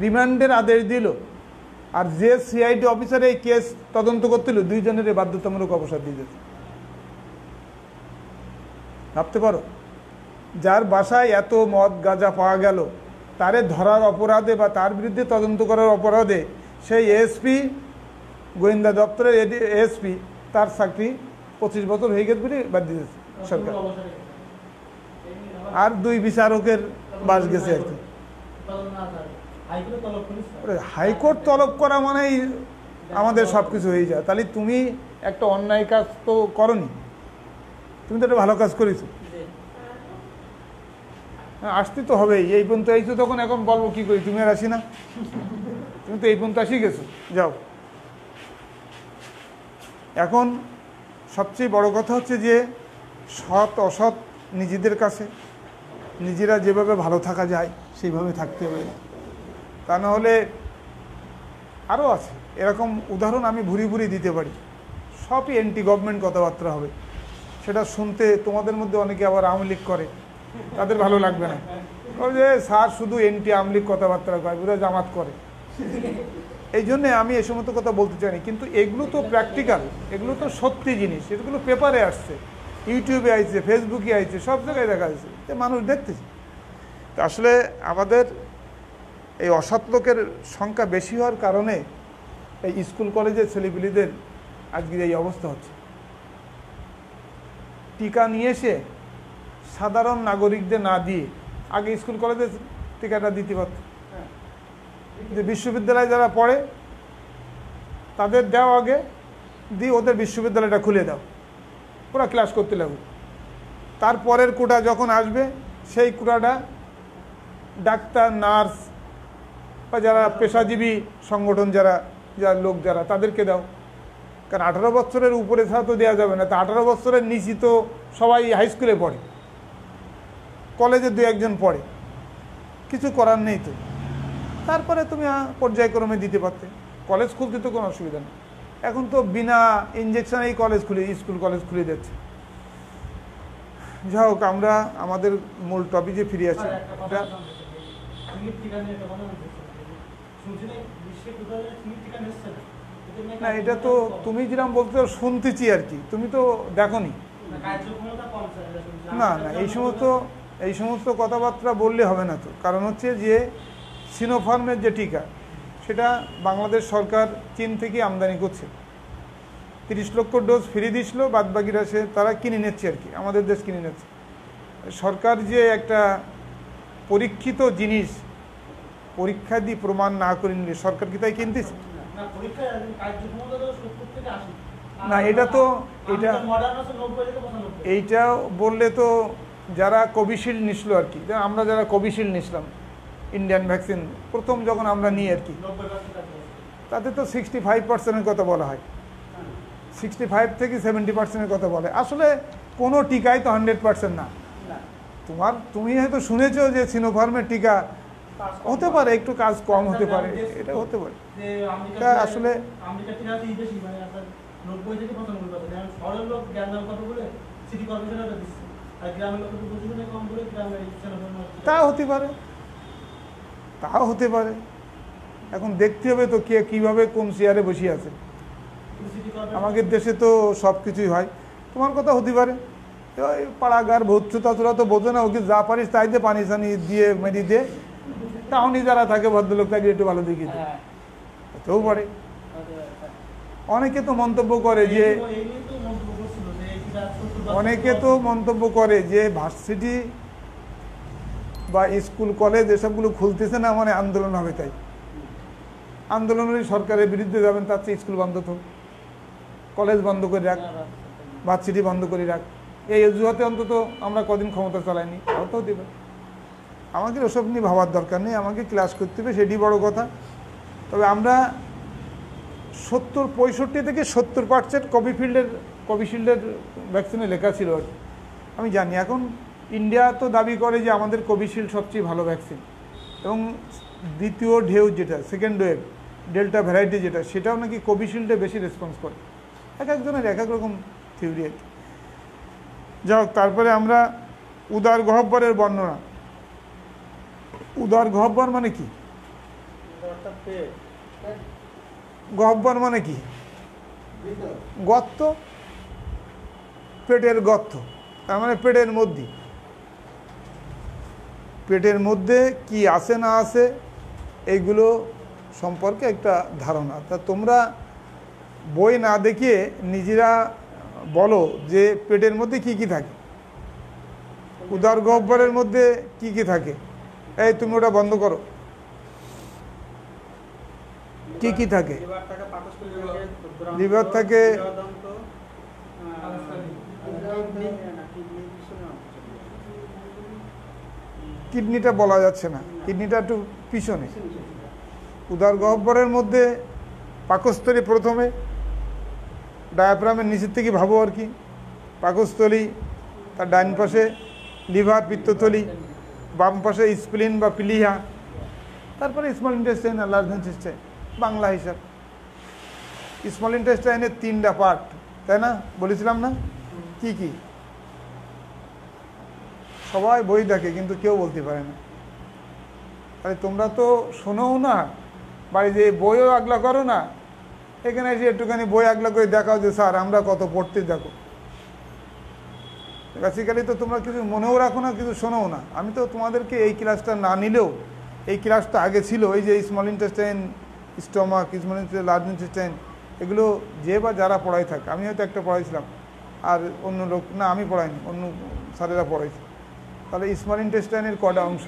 S1: রিমান্ডের আদেশ দিল আর যে সিআইডি অফিসার এই কেস তদন্ত করছিল, দুইজনের বাধ্যতামূলক অবসর দিয়ে দিয়েছে। ভাবতে পারো, যার বাসায় এত মদ গাঁজা পাওয়া গেল, তারে ধরার অপরাধে বা তার বিরুদ্ধে তদন্ত করার অপরাধে সেই এএসপি, গোয়েন্দা দপ্তরের এএসপি, তার চাকরি 25 বছর হয়ে গেছে বলে বাদ দিয়েছে সরকার, আর দুই বিচারকের বাস গেছে আর কি। হাইকোর্ট তলব করা মানেই আমাদের সব কিছু হয়ে যায়। তাহলে তুমি একটা অন্যায় কাজ তো করনি, তুমি তো একটা ভালো কাজ করেছো, আসতে তো হবেই। এই পর্যন্ত এইছো, তখন এখন বলবো কি করি, তুমি আর আসি না, তুমি তো এই পর্যন্ত আসি গেছো, যাও। এখন সবচেয়ে বড় কথা হচ্ছে যে সৎ অসৎ নিজেদের কাছে, নিজেরা যেভাবে ভালো থাকা যায় সেইভাবে থাকতে হবে, তা না হলে আরও আছে এরকম উদাহরণ আমি ভুরি ভুরি দিতে পারি, সবই অ্যান্টি গভর্নমেন্ট কথাবার্তা হবে। সেটা শুনতে তোমাদের মধ্যে অনেকে আবার আওয়ামী লীগ করে, তাদের ভালো লাগবে না, ওই যে স্যার শুধু অ্যান্টি আওয়ামী লীগ কথাবার্তা কয়, পুরো জামাত করে। এই জন্যে আমি এই সমস্ত কথা বলতে চাইনি, কিন্তু এগুলো তো প্র্যাকটিক্যাল, এগুলো তো সত্যি জিনিস, এগুলো পেপারে আসছে, ইউটিউবে আইছে, ফেসবুকে আইছে, সব জায়গায় দেখা যাচ্ছে, যে মানুষ দেখতেছে। তো আসলে আমাদের এই অসৎ লোকের সংখ্যা বেশি হওয়ার কারণে এই স্কুল কলেজের ছেলেপিলেদের আজকের এই অবস্থা হচ্ছে। টিকা নিয়ে এসে সাধারণ নাগরিকদের না দিয়ে আগে স্কুল কলেজে টিকাটা দিতে পারত, যে বিশ্ববিদ্যালয়ে যারা পড়ে তাদের দাও আগে, দিয়ে ওদের বিশ্ববিদ্যালয়টা খুলে দাও, ওরা ক্লাস করতে লাগুক। তারপরের কোটা যখন আসবে সেই কোটাটা ডাক্তার, নার্স বা যারা পেশাজীবী সংগঠন যারা লোক যারা, তাদেরকে দাও। কারণ 18 বছরের উপরে ছাড়া তো দেওয়া যাবে না, তো 18 বছরের নিচে তো সবাই হাই স্কুলে পড়ে, কলেজে 2-1 পড়ে, কিছু করার নেই তো। তারপরে তুমি পর্যায়ক্রমে দিতে পারতে, কলেজ খুলতে তো কোনো অসুবিধা নেই। এখন তো বিনা ইঞ্জেকশনেই স্কুল কলেজ খুলে দিচ্ছে। যাই হোক, আমরা আমাদের মূল টপিকে ফিরে আসি। না, এটা তো তুমি যেরকম বলতে শুনতেছি আর কি, তুমি তো দেখোনি। না না, এই সমস্ত কথাবার্তা বললে হবে না তো। কারণ হচ্ছে যে সিনোফার্মের যে টিকা, সেটা বাংলাদেশ সরকার চীন থেকে আমদানি করছে, 30 লক্ষ ডোজ ফ্রি দিছিল, বাদ বাকিরা তারা কিনে নিচ্ছে আর কি, আমাদের দেশ কিনে নিচ্ছে। সরকার যে একটা পরীক্ষিত জিনিস পরীক্ষা দিয়ে প্রমাণ না করে নিলে সরকার কি তাই কিনতেছে? না, এটা তো এইটা বললে তো যারা কোভিশিল্ড নিছিল আর কি, আমরা যারা কোভিশিল্ড নিছিলাম ইন্ডিয়ান ভ্যাকসিন প্রথম যখন আমরা নিই আর কি, তাতে তো 65%-এর কথা বলা হয়, 65 থেকে 70%-এর কথা বলে। আসলে কোনো টিকাই তো 100% না। তুমি হয়তো শুনেছো যে সিনোফার্মের টিকা হতে পারে একটু কাজ কম হতে পারে, এটা হতে পারে। এটা আসলে তাও হতে পারে, তাও হতে পারে। এখন দেখতে হবে তো কে কীভাবে কোন চেয়ারে বসে আছে। আমাদের দেশে তো সব কিছুই হয়, তোমার কথা হতে পারে। ওই পাড়াগার ভূতচুতা তোরা তো বোঝে না, ওকে যা পারিস তাই দিয়ে পানি সানি দিয়ে মেরি দিয়ে টাউনি যারা থাকে ভদ্রলোক তাকে একটু ভালো দেখিয়ে দেয়, হতেও পারে। অনেকে তো মন্তব্য করে যে ভার্সিটি বা স্কুল কলেজ এসবগুলো খুলতেছে না মানে আন্দোলন হবে, তাই আন্দোলনের সরকারের বিরুদ্ধে যাবেন, তার চেয়ে স্কুল বন্ধ তো, কলেজ বন্ধ করে রাখ, ভার্সিটি বন্ধ করে রাখ, এই অজুহাতে অন্তত আমরা কদিন ক্ষমতা চালাইনি, হতেও দেবে। আমাকে ওসব নিয়ে ভাবার দরকার নেই, আমাকে ক্লাস করতে হবে, সেটি বড় কথা। তবে আমরা 65 থেকে 70% কোভিশিল্ডের ভ্যাকসিনে লেখা ছিল আর আমি জানি। এখন ইন্ডিয়া তো দাবি করে যে আমাদের কোভিশিল্ড সবচেয়ে ভালো ভ্যাকসিন, এবং দ্বিতীয় ঢেউ যেটা সেকেন্ড ওয়েভ ডেল্টা ভ্যারাইটি যেটা, সেটাও নাকি কোভিশিল্ডে বেশি রেসপন্স করে। এক একজনের এক এক রকম থিওরি আর কি। যাই হোক, তারপরে আমরা উদার গহ্বরের বর্ণনা। উদার গহ্বর মানে কি? গহ্বর মানে কি? গর্ত, পেটের গর্ত, তার মানে পেটের মধ্যে কি আছে না আছে এইগুলো সম্পর্কে একটা ধারণা। তা তোমরা বই না দেখিয়ে নিজেরা বলো যে পেটের মধ্যে কি কি থাকে, উদার গহ্বরের মধ্যে কি কি থাকে। এই তুমি ওটা বন্ধ করো, কি কি থাকে? লিভার থাকে, কিডনিটা বলা যাচ্ছে না, কিডনিটা একটু পিছনে। উদার গহ্বরের মধ্যে পাকস্থলী প্রথমে, ডায়াফ্রামের নিচের থেকে ভাবো আর কি, পাকস্থলী, তার ডাইন পাশে লিভার পিত্তথলি, বাম পাশে স্প্লিন বা প্লিহা, তারপরে স্মল ইন্টেস্টাইন আর লার্জ ইন্টেস্টাইন। বাংলা হিসাব স্মল ইন্টেস্টাইনের 3টা পার্ট, তাই না? বলেছিলাম না? কি কি? সবাই বই দেখে কিন্তু কেউ বলতে পারে না। তাহলে তোমরা তো শোনোও না, বাড়ি যে বইও আগলা করো না, এখানে এসে একটুখানি বই আগলা করে দেখাও যে স্যার আমরা কত পড়তে, দেখো। বেসিক্যালি তো তোমরা কিছু মনেও রাখো না, কিছু শোনোও না। আমি তো তোমাদেরকে এই ক্লাসটা না নিলেও, এই ক্লাসটা আগে ছিল, এই যে small intestine, stomach, small intestine, large intestine, এগুলো যে বা যারা পড়াই থাকে, আমি হয়তো একটা পড়াইছিলাম আর অন্য লোক না, আমি পড়াইনি, অন্য স্যারেরা পড়াইছে। তাহলে স্মল ইন্টেস্টাইনের কটা অংশ,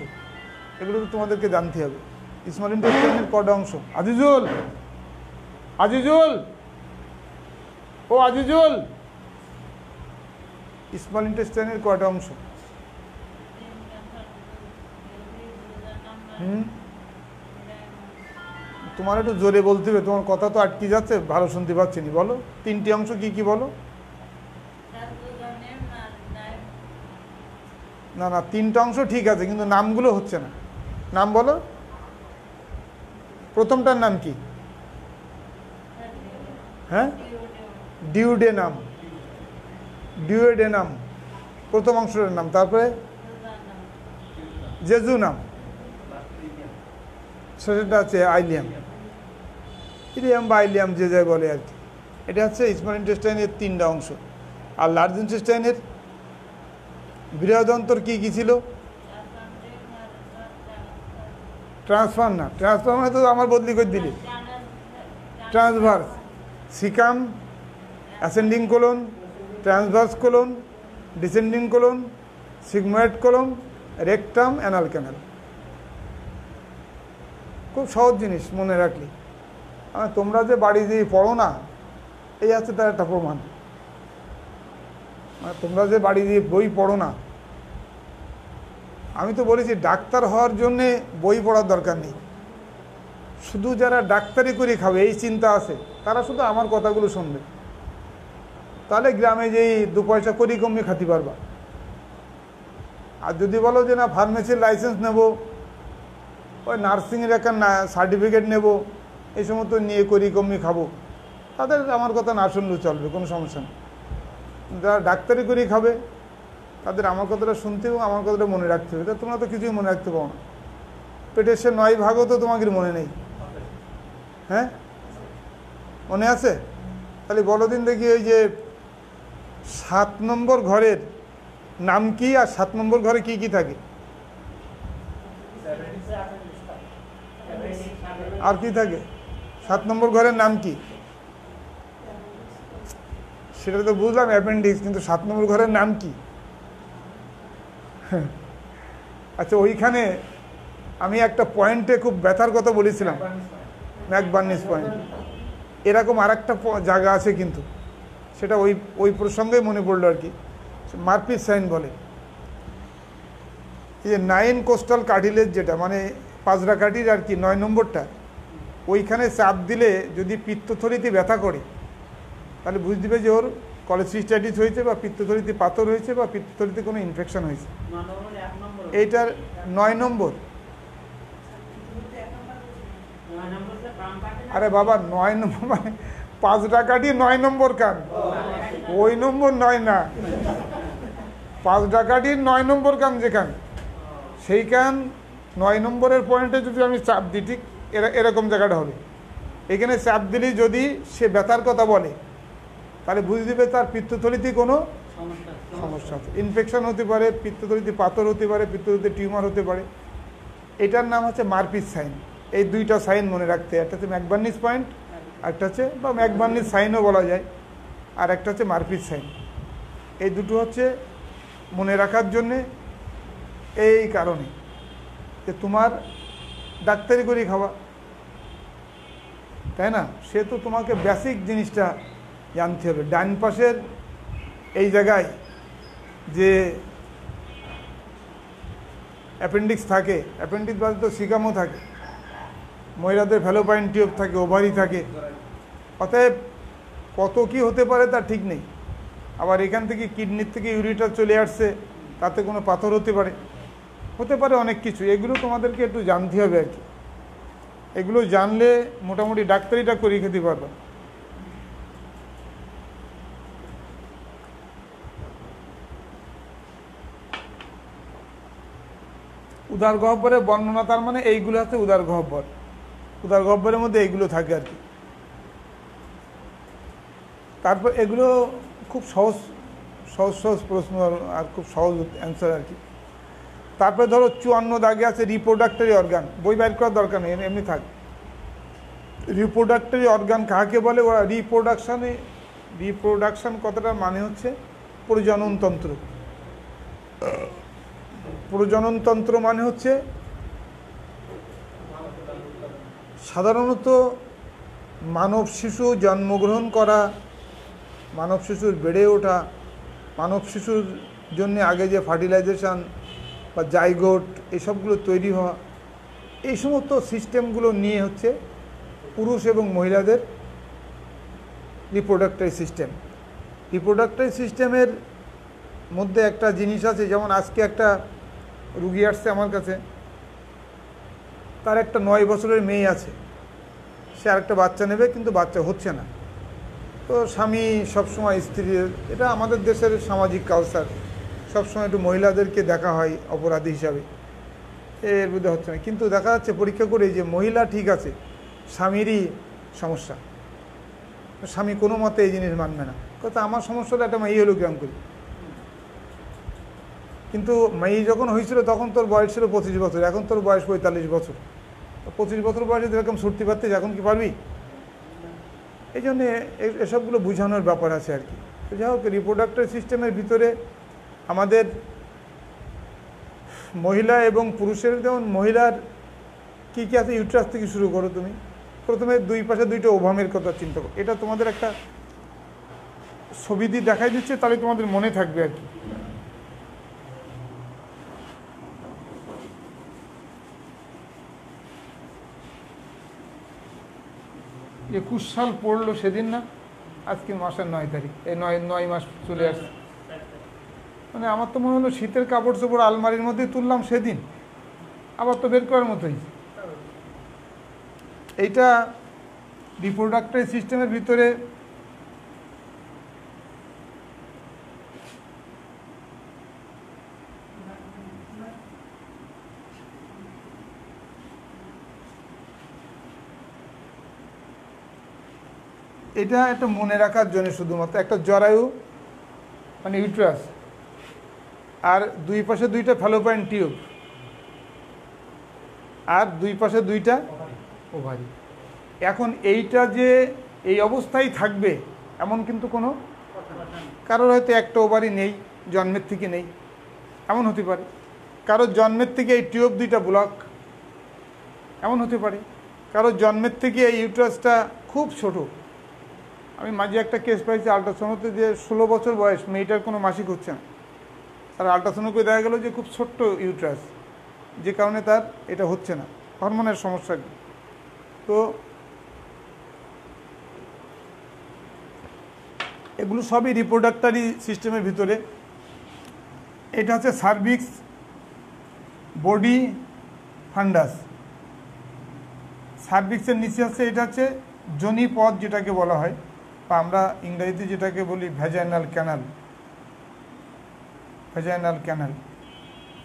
S1: এগুলো তো তোমাদেরকে জানতে হবে। স্মল ইন্টেস্টাইনের কটা অংশ? আজিজুল, ও আজিজুল, স্মল ইন্টেস্টাইনের কয়টা অংশ? তোমার একটু জোরে বলতে হবে, তোমার কথা তো আটকে যাচ্ছে, ভালো শুনতে পাচ্ছি না। বলো 3টি অংশ কি কি বলো? না না, 3টা অংশ ঠিক আছে, কিন্তু নামগুলো হচ্ছে না। নাম বলো। প্রথমটার নাম কি? হ্যাঁ, ডিউডেনাম, প্রথম অংশের নাম। তারপরে জেজুনাম, সেটা হচ্ছে আইলিয়াম, বা আইলিয়াম যে যাই বলে আর কি। এটা হচ্ছে স্মল ইন্টেস্টাইনের 3টা অংশ। আর লার্জ ইন্টেস্টাইনের বৃহদন্তর কি কি ছিল? ট্রান্সফার না, ট্রান্সফার মানে তো আমার বদলি করে দিলে। Transverse, caecum, ascending colon, transverse colon, descending colon, sigmoid colon, rectum, anal canal. খুব সহজ জিনিস মনে রাখলি। তোমরা যে বাড়ি দিয়ে পড়ো না, এই আছে তার একটা প্রমাণ। তোমরা যে বাড়ি দিয়ে বই পড়ো না, আমি তো বলেছি ডাক্তার হওয়ার জন্যে বই পড়ার দরকার নেই। শুধু যারা ডাক্তারি করে খাবে এই চিন্তা আছে, তারা শুধু আমার কথাগুলো শুনবে, তাহলে গ্রামে যেই 2 পয়সা করি কমে খাতে পারবা। আর যদি বলো যে না ফার্মেসির লাইসেন্স নেব, ওই নার্সিংয়ের একটা সার্টিফিকেট নেব, এই সমস্ত নিয়ে করি কমে খাবো, তাদের আমার কথা না শুনলেও চলবে, কোনো সমস্যা নেই। যারা ডাক্তারি করে খাবে তাদের আমার কথাটা শুনতে এবং আমার কথাটা মনে রাখতে হবে। তোমরা তো কিছুই মনে রাখতে পারো না। পেটের সে 9 ভাগও তো তোমাকে মনে নেই। হ্যাঁ, মনে আছে? তাহলে বলো দিন দেখি, ওই যে 7 নম্বর ঘরের নাম কি, আর 7 নম্বর ঘরে কি কি থাকে, আর কি থাকে? 7 নম্বর ঘরের নাম কি? সেটা তো বুঝলাম, অ্যাপেন্ডিক্স, কিন্তু 7 নম্বর ঘরের নাম কি? আচ্ছা, ওইখানে আমি একটা পয়েন্টে খুব ব্যথার কথা বলেছিলাম, ম্যাকবার্নিস পয়েন্ট। এরকম আর একটা জায়গা আছে, কিন্তু সেটা ওই প্রসঙ্গেই মনে পড়লো আর কি। মারপিস সাইন বলে। এই যে 9 কোস্টাল কার্টিলেজ, যেটা মানে পাজরা কাঠির আর কি 9 নম্বরটা, ওইখানে চাপ দিলে যদি পিত্তথলিতে ব্যথা করে, তাহলে বুঝতে হবে যে ওর কলেসিস্টাইটিস হয়েছে, বা পিত্তথলিতে পাথর হয়েছে, বা পিত্তথলিতে কোনো ইনফেকশন হয়েছে। এইটার 9 নম্বর। আরে বাবা, 9 নম্বর মানে পাজরা কাঠি 9 নম্বর কান, ওই নম্বর 9 না। পাজরা কাঠির 9 নম্বর কান যেখানে, সেই কান 9 নম্বরের পয়েন্টে যদি আমি চাপ দিই, ঠিক এরকম জায়গাটা হবে। এখানে চাপ দিলেই যদি সে ব্যথার কথা বলে, তাহলে বুঝে দেবে তার পিত্তথলিতে কোনো সমস্যা আছে, ইনফেকশন হতে পারে, পিত্তথলিতে পাথর হতে পারে, পিত্তথলিতে টিউমার হতে পারে। এটার নাম হচ্ছে মারপিস সাইন। এই 2টা সাইন মনে রাখতে, একটা হচ্ছে ম্যাকবার্নিস পয়েন্ট, একটা হচ্ছে বা ম্যাকবার্নিস সাইনও বলা যায়, আর একটা হচ্ছে মারপিস সাইন। এই দুটো হচ্ছে মনে রাখার জন্যে, এই কারণে যে তোমার ডাক্তারি করে খাওয়া, তাই না? সে তো তোমাকে বেসিক জিনিসটা জানতে হবে। ডান পাশের এই জায়গায় যে অ্যাপেন্ডিক্স থাকে, অ্যাপেন্ডিক্স বাদে তো সিকামও থাকে, মহিলাদের ফ্যালোপাইন টিউব থাকে, ওভারি থাকে। অতএব কত কি হতে পারে তার ঠিক নেই। আবার এখান থেকে কিডনির থেকে ইউরিটা চলে আসছে, তাতে কোনো পাথর হতে পারে অনেক কিছু। এগুলো তোমাদেরকে একটু জানতে হবে আর কি। এগুলো জানলে মোটামুটি ডাক্তারিটা করিয়ে খেতে পারবে। উদার গহ্বরের বর্ণনা, তার মানে এইগুলো হচ্ছে উদার গহ্বর। উদার গহ্বরের মধ্যে এইগুলো থাকে আর কি। তারপর এগুলো খুব সহজ প্রশ্ন, আর খুব সহজ অ্যান্সার আর কি। তারপরে ধরো 54 দাগে আছে রিপ্রোডাক্টরি অর্গান। বই বাইর করার দরকার নেই, এমনি থাক। রিপ্রোডাক্টরি অর্গান কাকে বলে? ওরা রিপ্রোডাকশন কথাটার মানে হচ্ছে প্রজননতন্ত্র। প্রজননতন্ত্র মানে হচ্ছে সাধারণত মানব শিশু জন্মগ্রহণ করা, মানব শিশুর বেড়ে ওঠা, মানব শিশুর জন্য আগে যে ফার্টিলাইজেশন বা জাইগোট এসবগুলো তৈরি হওয়া, এই সমস্ত সিস্টেমগুলো নিয়ে হচ্ছে পুরুষ এবং মহিলাদের রিপ্রোডাক্টরি সিস্টেম। রিপ্রোডাক্টরি সিস্টেমের মধ্যে একটা জিনিস আছে, যেমন আজকে একটা রুগী আসছে আমার কাছে, তার একটা 9 বছরের মেয়ে আছে, সে আরেকটা বাচ্চা নেবে, কিন্তু বাচ্চা হচ্ছে না। তো স্বামী সবসময় স্ত্রীর, এটা আমাদের দেশের সামাজিক কালচার, সবসময় একটু মহিলাদেরকে দেখা হয় অপরাধী হিসাবে, এর মধ্যে হচ্ছে না। কিন্তু দেখা যাচ্ছে পরীক্ষা করে যে মহিলা ঠিক আছে, স্বামীরই সমস্যা। স্বামী কোনো মতে এই জিনিস মানবে না, কথা আমার সমস্যাটা একটা মেয়ে হলো কিরম করি। কিন্তু মেয়ে যখন হয়েছিল তখন তোর বয়স ছিল 25 বছর, এখন তোর বয়স 45 বছর। 25 বছর বয়সে এরকম ছুটতে পারতিস, এখন কি পারবি? এই জন্যে এসবগুলো বোঝানোর ব্যাপার আছে আর কি। তো যাই হোক, রিপ্রোডাক্টরি সিস্টেমের ভিতরে আমাদের মহিলা এবং পুরুষের, যেমন মহিলার কী কী আছে, ইউট্রাস থেকে শুরু করো তুমি। প্রথমে দুই পাশে দুইটা ওভামের কথা চিন্তা করো। এটা তোমাদের একটা ছবি দিয়ে দেখাই দিচ্ছে, তাহলে তোমাদের মনে থাকবে আর কি। 21 সাল পড়লো সেদিন না, আজকে মাসের 9 তারিখ, এই 9 মাস চলে আসছে। মানে আমার তো মনে হলো শীতের কাপড় চোপড় আলমারির মধ্যে তুললাম সেদিন, আবার তো বের করার মতোই। এইটা রিপ্রোডাক্টরি সিস্টেমের ভিতরে এটা একটা মনে রাখার জন্য শুধুমাত্র একটা জরায়ু মানে ইউট্রাস, আর দুই পাশে দুইটা ফ্যালোপাইন টিউব, আর দুই পাশে দুইটা ওভারি। এখন এইটা যে এই অবস্থায় থাকবে এমন কিন্তু কোনো, কারোর হয়তো একটা ওভারি নেই, জন্মের থেকে নেই, এমন হতে পারে। কারোর জন্মের থেকে এই টিউব দুইটা ব্লক, এমন হতে পারে। কারোর জন্মের থেকে এই ইউট্রাসটা খুব ছোট। আমি মাঝে একটা কেস পাইছি আল্ট্রাসাউন্ডতে, যে 16 বছর বয়স, মেয়েটার কোনো মাসিক হচ্ছে না, তার আল্ট্রাসাউন্ড করে দেখা গেল যে খুব ছোট্ট ইউট্রাস, যে কারণে তার এটা হচ্ছে না, হরমোনের সমস্যা। তো এগুলো সবই রিপ্রোডাক্টরি সিস্টেমের ভিতরে। এটা হচ্ছে সার্ভিক্স, বডি, ফান্ডাস। সার্ভিক্সের নিচে আছে, এটা হচ্ছে যোনিপদ যেটাকে বলা হয়, বা আমরা ইংরেজিতে যেটাকে বলি ভ্যাজাইনাল ক্যানাল। ভ্যাজাইনাল ক্যানাল,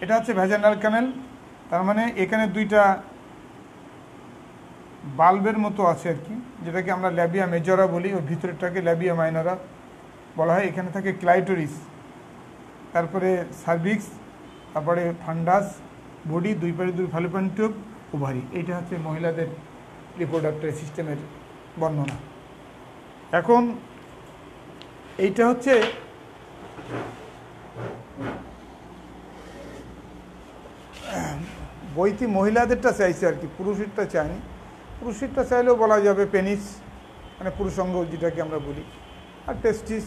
S1: এটা হচ্ছে ভ্যাজাইনাল ক্যানাল। তার মানে এখানে দুইটা বাল্বের মতো আছে আর কি, যেটাকে আমরা ল্যাবিয়া মেজরা বলি, ওর ভিতরেরটাকে ল্যাবিয়া মাইনরা বলা হয়। এখানে থাকে ক্লাইটোরিস, তারপরে সার্ভিক্স, তারপরে ফান্ডাস, বডি, দুই পাশে দুই ফ্যালোপিয়ান টিউব, ওভারি। এইটা হচ্ছে মহিলাদের রিপ্রোডাক্টরি সিস্টেমের বর্ণনা। এখন এইটা হচ্ছে বইতে মহিলাদেরটা চাইছে আর কি, পুরুষেরটা চায়নি। পুরুষেরটা চাইলেও বলা যাবে পেনিস, মানে পুরুষাঙ্গ যেটাকে আমরা বলি, আর টেস্টিস।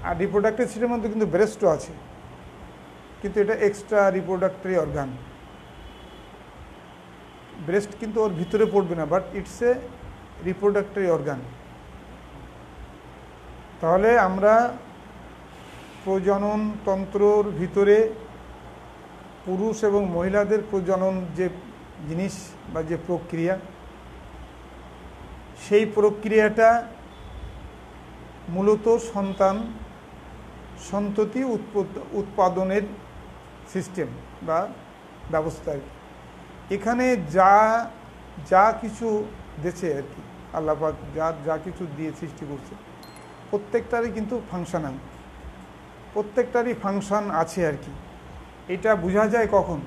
S1: আর রিপ্রোডাক্টরি সিস্টেমের মধ্যে কিন্তু ব্রেস্টও আছে, কিন্তু এটা এক্সট্রা রিপ্রোডাক্টরি অর্গান। ব্রেস্ট কিন্তু ওর ভিতরে পড়বে না, বাট ইটস এ রিপ্রোডাক্টরি অর্গান। তাহলে আমরা প্রজনন তন্ত্রর ভিতরে পুরুষ এবং মহিলাদের প্রজনন যে জিনিস বা যে প্রক্রিয়া, সেই প্রক্রিয়াটা মূলত সন্ততি উৎপাদনের সিস্টেম বা ব্যবস্থা। এখানে যা কিছু দিয়েছে আর কি, আল্লাহ পাক যা কিছু দিয়ে সৃষ্টি করছে, প্রত্যেকটারই কিন্তু ফাংশনাল, প্রত্যেকটারই ফাংশন আছে আর কি। এটা বোঝা যায় কখন,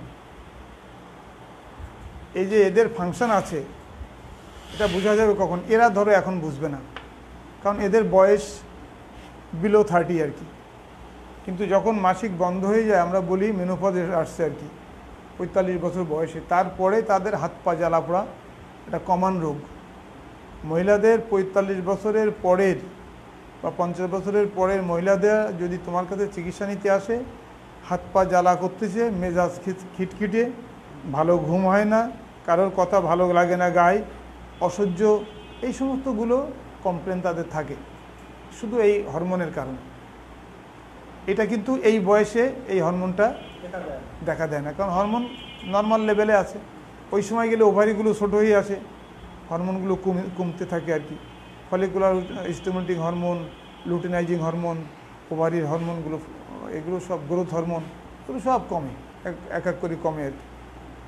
S1: এই যে এদের ফাংশন আছে, এটা বোঝা যাবে কখন। এরা ধরো এখন বুঝবে না, কারণ এদের বয়স বিলো 30 আর কি। কিন্তু যখন মাসিক বন্ধ হয়ে যায়, আমরা বলি মেনোপজে আসছে আর কি, 45 বছর বয়সে, তারপরে তাদের হাত পা জ্বালা পোড়া, এটা কমন রোগ। মহিলাদের 45 বছরের পরের বা 50 বছরের পরের মহিলাদের যদি তোমার কাছে চিকিৎসা নিতে আসে, হাত পা জ্বালা করতেছে, মেজাজ খিটখিটে, ভালো ঘুম হয় না, কারোর কথা ভালো লাগে না, গায়ে অসহ্য, এই সমস্তগুলো কমপ্লেন তাদের থাকে, শুধু এই হরমোনের কারণে। এটা কিন্তু এই বয়সে এই হরমোনটা দেখা দেয় না, কারণ হরমোন নর্মাল লেভেলে আছে। ওই সময় গেলে ওভারিগুলো ছোটো হয়ে আসে, হরমোনগুলো কমতে থাকে আর কি। Follicular stimulating hormone, luteinizing hormone, ওভারির হরমোনগুলো, এগুলো সব গ্রোথ হরমোন, এগুলো সব কমে, এক এক করে কমে আর কি।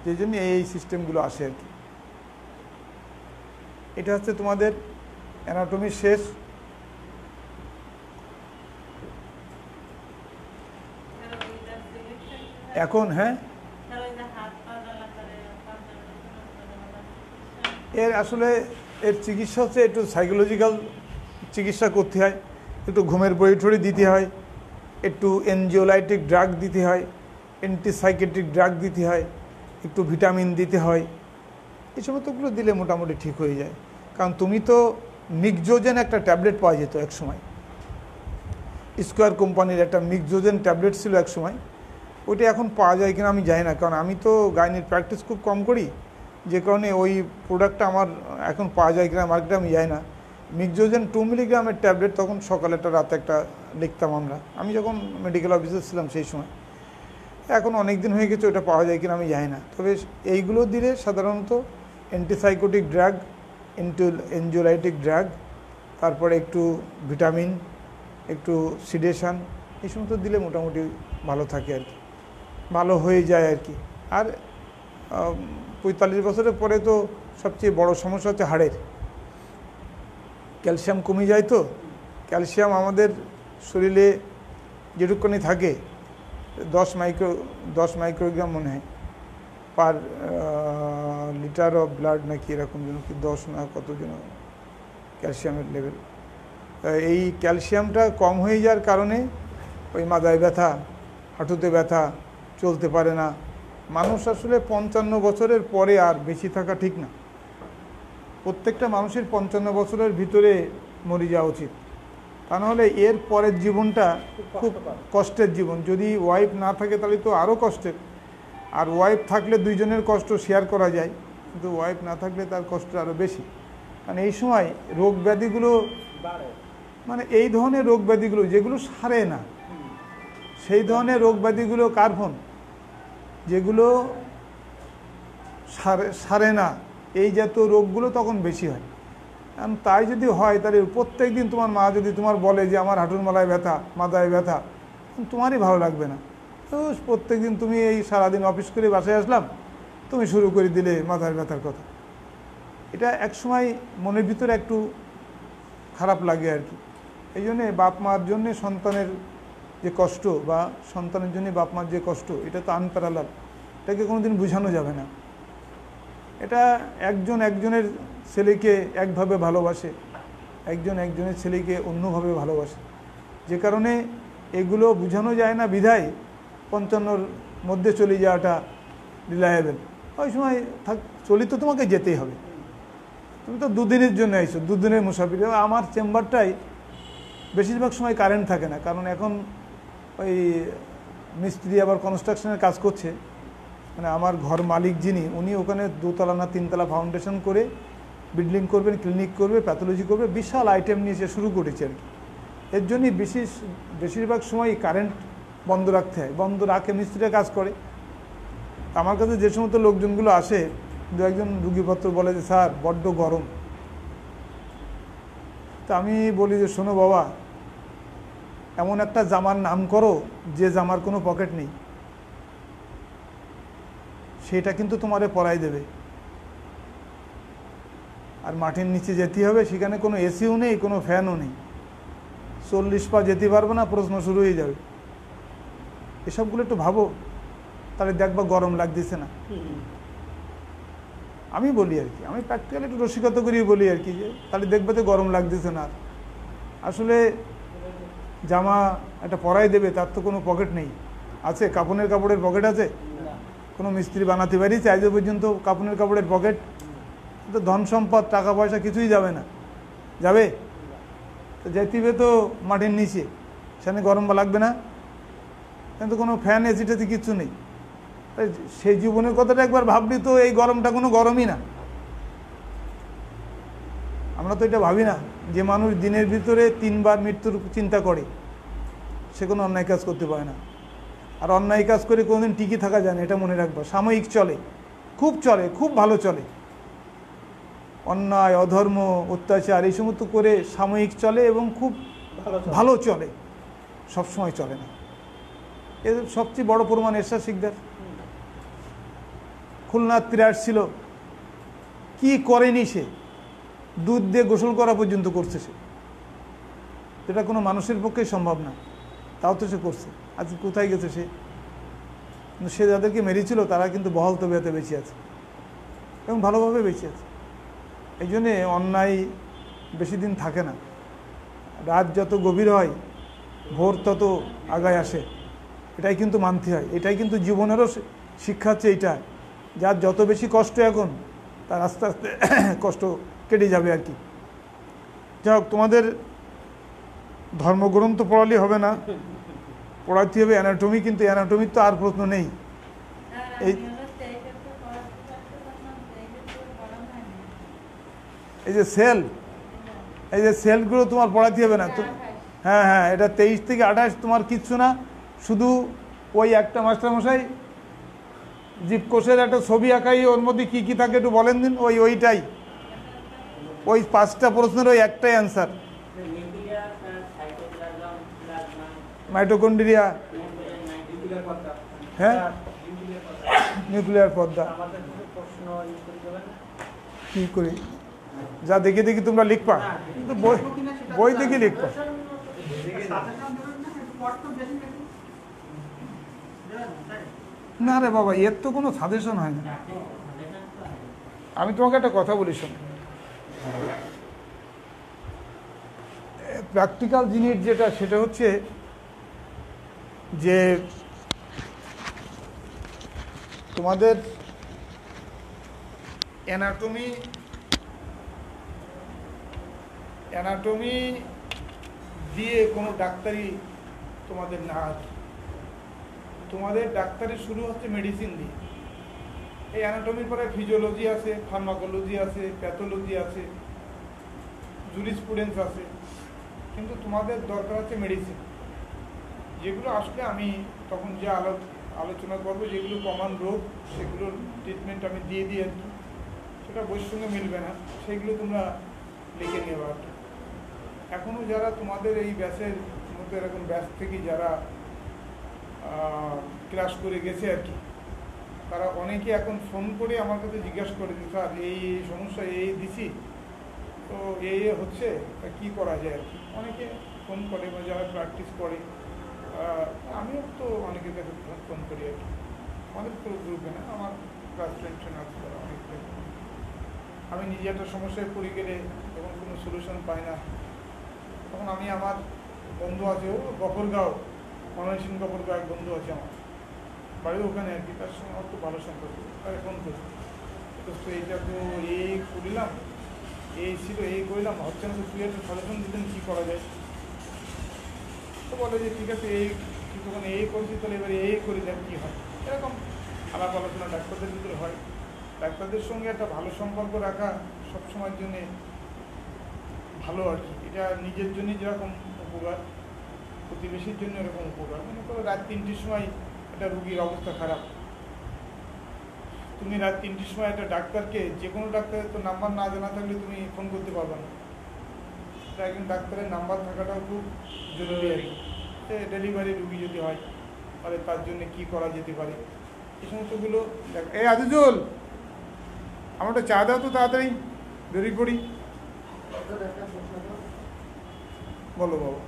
S1: যেই জন্য এই সিস্টেমগুলো আসে আর কি। এটা হচ্ছে তোমাদের অ্যানাটমি শেষ। এখন হ্যাঁ, এর আসলে এর চিকিৎসা হচ্ছে একটু সাইকোলজিক্যাল চিকিৎসা করতে হয়, একটু ঘুমের বড়ি টড়ি দিতে হয়, একটু এনজিওলাইটিক ড্রাগ দিতে হয়, অ্যান্টিসাইকেট্রিক ড্রাগ দিতে হয়, একটু ভিটামিন দিতে হয়, এই সমস্তগুলো দিলে মোটামুটি ঠিক হয়ে যায়। কারণ তুমি তো মিক্সোজেন একটা ট্যাবলেট পাওয়া যেত এক সময়, স্কোয়ার কোম্পানির একটা মিক্সোজেন ট্যাবলেট ছিল এক সময়, ওইটা এখন পাওয়া যায় কিনা আমি জানি না, কারণ আমি তো গাইনির প্র্যাকটিস খুব কম করি, যে কারণে ওই প্রোডাক্টটা আমার এখন পাওয়া যায় কিনা মার্কেটে আমি জানি না। মিক্সোজেন 2 মিলিগ্রামের ট্যাবলেট, তখন সকালে একটা রাতে একটা লিখতাম আমি যখন মেডিকেল অফিসে ছিলাম সেই সময়। এখন অনেক দিন হয়ে গেছে, ওটা পাওয়া যায় কিনা আমি জানি না। তবে এইগুলো দিলে সাধারণত অ্যান্টিসাইকোটিক ড্রাগ, এনজিওলাইটিক ড্রাগ, তারপরে একটু ভিটামিন, একটু সিডেশন, এই সমস্ত দিলে মোটামুটি ভালো থাকে আর কি, ভালো হয়ে যায় আর কি। আর 45 বছরের পরে তো সবচেয়ে বড় সমস্যা হচ্ছে হাড়ের ক্যালসিয়াম কমে যায়। তো ক্যালসিয়াম আমাদের শরীরে যেটুকুনি থাকে 10 মাইক্রোগ্রাম মনে হয় পার লিটার অফ ব্লাড, নাকি এরকম যেন কি 10 না কত যেন ক্যালসিয়ামের লেভেল। এই ক্যালসিয়ামটা কম হয়ে যাওয়ার কারণে ওই মাথায় ব্যথা, হাঁটুতে ব্যথা, চলতে পারে না মানুষ। আসলে 55 বছরের পরে আর বেশি থাকা ঠিক না। প্রত্যেকটা মানুষের 55 বছরের ভিতরে মরে যাওয়া উচিত, তা নাহলে এর পরের জীবনটা খুব কষ্টের জীবন। যদি ওয়াইফ না থাকে তাহলে তো আরও কষ্টের, আর ওয়াইফ থাকলে দুইজনের কষ্ট শেয়ার করা যায়, কিন্তু ওয়াইফ না থাকলে তার কষ্ট আরও বেশি। কারণ এই সময় রোগ ব্যাধিগুলো, মানে এই ধরনের রোগ ব্যাধিগুলো যেগুলো সারে না, সেই ধরনের রোগ ব্যাধিগুলো কার ফোন, যেগুলো সারে না, এই জাতীয় রোগগুলো তখন বেশি হয়। কারণ তাই যদি হয় তাহলে প্রত্যেক দিন তোমার মা যদি তোমার বলে যে আমার হাঁটুর মালায় ব্যথা, মাথায় ব্যথা, তোমারই ভালো লাগবে না। তো প্রত্যেক দিন তুমি এই সারাদিন অফিস করে বাসায় আসলাম, তুমি শুরু করে দিলে মাথার ব্যথার কথা। এটা একসময় মনের ভিতরে একটু খারাপ লাগে আর কি। এই জন্যে বাপ মার জন্যে সন্তানের যে কষ্ট, বা সন্তানের জন্য বাপ মার যে কষ্ট, এটা তো আনপ্যারালাল, এটাকে কোনোদিন বোঝানো যাবে না। এটা একজন একজনের ছেলেকে একভাবে ভালোবাসে, একজন একজনের ছেলেকে অন্যভাবে ভালোবাসে, যে কারণে এগুলো বোঝানো যায় না বিধায় 55-র মধ্যে চলে যাওয়াটা রিলায়েবল। ওই সময় চলি তো তোমাকে যেতেই হবে, তুমি তো দুদিনের জন্য আইছো, দুদিনের মুসাফির। আমার চেম্বারটাই বেশিরভাগ সময় কারেন্ট থাকে না, কারণ এখন ওই মিস্ত্রি আবার কনস্ট্রাকশনের কাজ করছে। মানে আমার ঘর মালিক যিনি, উনি ওখানে 2তলা না 3তলা ফাউন্ডেশন করে বিল্ডিং করবেন, ক্লিনিক করবে, প্যাথোলজি করবে, বিশাল আইটেম নিয়ে সে শুরু করেছে আর কি। এর জন্যই বেশিরভাগ সময় কারেন্ট বন্ধ রাখতে হয়, বন্ধ রাখে মিস্ত্রিরা কাজ করে। আমার কাছে যে সমস্ত লোকজনগুলো আসে, 2-1 রুগীপত্র বলে যে স্যার বড্ড গরম। তা আমি বলি যে শোনো বাবা, এমন একটা জামার নাম করো যে জামার কোনো পকেট নেই, সেটা কিন্তু তোমারে পরাই দেবে। আর মাটির নিচে যেতে হবে, সেখানে কোনো এসিও নেই, কোনো ফ্যানও নেই, 40 পা যেতে পারবো না, প্রশ্ন শুরু হয়ে যাবে। এসবগুলো একটু ভাবো, তাহলে দেখবা গরম লাগতেছে না। আমি বলি আর কি, আমি প্র্যাকটিক্যালি একটু রসিকতা করিয়ে বলি আর কি, যে তাহলে দেখবে তো গরম লাগতেছে না। আসলে জামা একটা পরাই দেবে, তার তো কোনো পকেট নেই। আছে কাপড়ের পকেট আছে? কোনো মিস্ত্রি বানাতে পারিছে আজ পর্যন্ত কাপড়ের পকেট? তো ধন সম্পদ, টাকা পয়সা কিছুই যাবে না, যাবে তো যেতে তো মাটির নিচে, সেখানে গরম লাগবে না, কিন্তু কোনো ফ্যান এসি টেসি কিচ্ছু নেই। সেই জীবনের কথাটা একবার ভাবলি তো এই গরমটা কোনো গরমই না। আমরা তো এটা ভাবি না যে মানুষ দিনের ভিতরে 3 বার মৃত্যুর চিন্তা করে, সে কোনো অন্যায় কাজ করতে পারে না। আর অন্যায় কাজ করে কোনোদিন টিকে থাকা যায় না, এটা মনে রাখবা। সাময়িক চলে, খুব ভালো চলে। অন্যায়, অধর্ম, অত্যাচার এই সমস্ত করে সাময়িক চলে এবং খুব ভালো চলে, সবসময় চলে না। এর সবচেয়ে বড় প্রমাণ এরশাদ শিকদার। খুলনার 83 ছিল, কি করেনি সে? দুধ দিয়ে গোসল করা পর্যন্ত করছে সে, যেটা কোনো মানুষের পক্ষে সম্ভব না, তাও তো সে করছে। আজ কোথায় গেছে সে? কিন্তু সে যাদেরকে মেরেছিল তারা কিন্তু বহাল তবিয়তে বেঁচে আছে এবং ভালোভাবে বেঁচে আছে। এই জন্যে অন্যায় বেশি দিন থাকে না। রাত যত গভীর হয়, ভোর তত আগায় আসে। এটাই কিন্তু মানতে হয়। এটাই কিন্তু জীবনেরও শিক্ষা হচ্ছে এইটা, যার যত বেশি কষ্ট এখন তার আস্তে আস্তে কষ্ট কেটে যাবে আর কি। যাই হোক, তোমাদের ধর্মগ্রন্থ পড়ালে হবে না, পড়াতে হবে অ্যানাটমি, কিন্তু অ্যানাটমির তো আর প্রশ্ন নেই। এই এই যে সেল, এই যে সেলগুলো তোমার পড়াতে হবে না। হ্যাঁ হ্যাঁ, এটা 23 থেকে 28 তোমার কিচ্ছু না, শুধু ওই একটা মাস্টারমশাই জীবকোষের একটা ছবি আঁকাই, ওর মধ্যে কী কী থাকে একটু বলেন দিন। ওইটাই ওই 5টা প্রশ্নের ওই একটাই অ্যান্সার। মাইটোকন্ড্রিয়া, হ্যাঁ, নিউক্লিয়ার পর্দা। কী করি যা দেখে দেখি তোমরা লিখবা, কিন্তু বই দেখে লিখবা। না রে বাবা, এর তো কোনো সাজেশন হয় না। আমি তোমাকে একটা কথা বলি, শোনো, প্র্যাকটিক্যাল জিনিস যেটা, সেটা হচ্ছে যে তোমাদের অ্যানাটমি দিয়ে কোনো ডাক্তারি তোমাদের না আছে। তোমাদের ডাক্তারি শুরু হচ্ছে মেডিসিন দিয়ে। এই অ্যানাটমির পরে ফিজিওলজি আছে, ফার্মাকোলজি আছে, প্যাথোলজি আছে, জুরিসপ্রুডেন্স আছে, কিন্তু তোমাদের দরকার হচ্ছে মেডিসিন, যেগুলো আসলে আমি তখন যে আলোচনা করবো, যেগুলো কমন রোগ সেগুলোর ট্রিটমেন্ট আমি দিয়ে দিই আর কি। সেটা বইয়ের সঙ্গে মিলবে না, সেগুলো তোমরা লিখে নেবে। এখনও যারা তোমাদের এই ব্যাচের মধ্যে, এরকম ব্যাচ থেকে যারা ক্লাস করে গেছে আর কি, তারা অনেকে এখন ফোন করে আমার কাছে জিজ্ঞাসা করে যে স্যার এই সমস্যা এই দিছি, তো এই হচ্ছে, কি করা যায় আর কি। অনেকে ফোন করে বা যারা প্র্যাকটিস করে, আমিও তো অনেকের কাছে ফোন করি আর কি। আমাদের পুরো গ্রুপে না, আমার ক্লাস টেনশন আছে অনেক। আমি নিজে একটা সমস্যায় পড়ে গেলে যখন কোনো সলিউশন পাই না, তখন আমি আমার বন্ধু আছে, ও গফরগাঁও, মনোহর গফরগাঁও এক বন্ধু আছে আমার, বাড়ি ওখানে আর কি, তার সঙ্গে আমার খুব ভালো সম্পর্ক। তাকে ফোন করছি, তো এইটা তো এই করিলাম, এই ছিল, এই করলাম, হচ্ছে না, তো তুই একটা সলিউশন দিতেন কী করা যায়। তো বলে যে ঠিক আছে, এই যখন এই করছি তাহলে এবারে এই করে দেখ কী হয়। এরকম আলাপ আলোচনা ডাক্তারদের ভিতরে হয়। ডাক্তারদের সঙ্গে একটা ভালো সম্পর্ক রাখা সবসময়ের জন্যে ভালো আর কি। এটা নিজের জন্য যেরকম উপকার, প্রতিবেশীর জন্য এরকম উপকার। মনে করো রাত 3টের সময় একটা রুগীর অবস্থা খারাপ, তুমি রাত 3টের সময় একটা ডাক্তারকে, যে কোনো ডাক্তারের তো নাম্বার না জানা থাকলে তুমি ফোন করতে পারবে না। তাই একজন ডাক্তারের নাম্বার থাকাটাও খুব জরুরি আর কি। ডেলিভারি রুগী যদি হয় তাহলে তার জন্য কি করা যেতে পারে, এই সমস্তগুলো দেখ। এই আজিজুল, আমার একটা চা দাও তো তাড়াতাড়ি, বেরিয়ে পড়ি। বলো বাবা।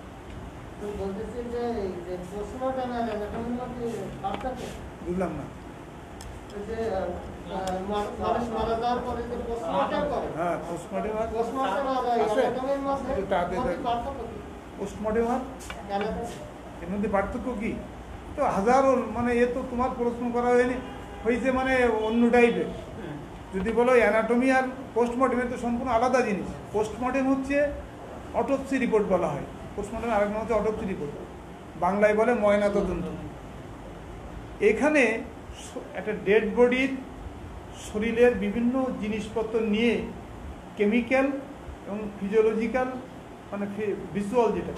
S1: বুঝলাম না। হ্যাঁ, পোস্টমর্টেম আর এর মধ্যে পার্থক্য কি? তো হাজারো, মানে এ তো তোমার প্রশ্ন করা হয়েছে মানে অন্য টাইপের। যদি বলো অ্যানাটমি আর পোস্টমর্টেম, তো সম্পূর্ণ আলাদা জিনিস। পোস্টমর্টেম হচ্ছে অটোপসি রিপোর্ট বলা হয়, পোস্টমর্টেম আরেক নাম হচ্ছে অটোপসি রিপোর্ট, বাংলায় বলে ময়নাতদন্ত। এখানে একটা ডেড বডির শরীরের বিভিন্ন জিনিসপত্র নিয়ে কেমিক্যাল এবং ফিজিওলজিক্যাল, মানে ভিজুয়াল, যেটা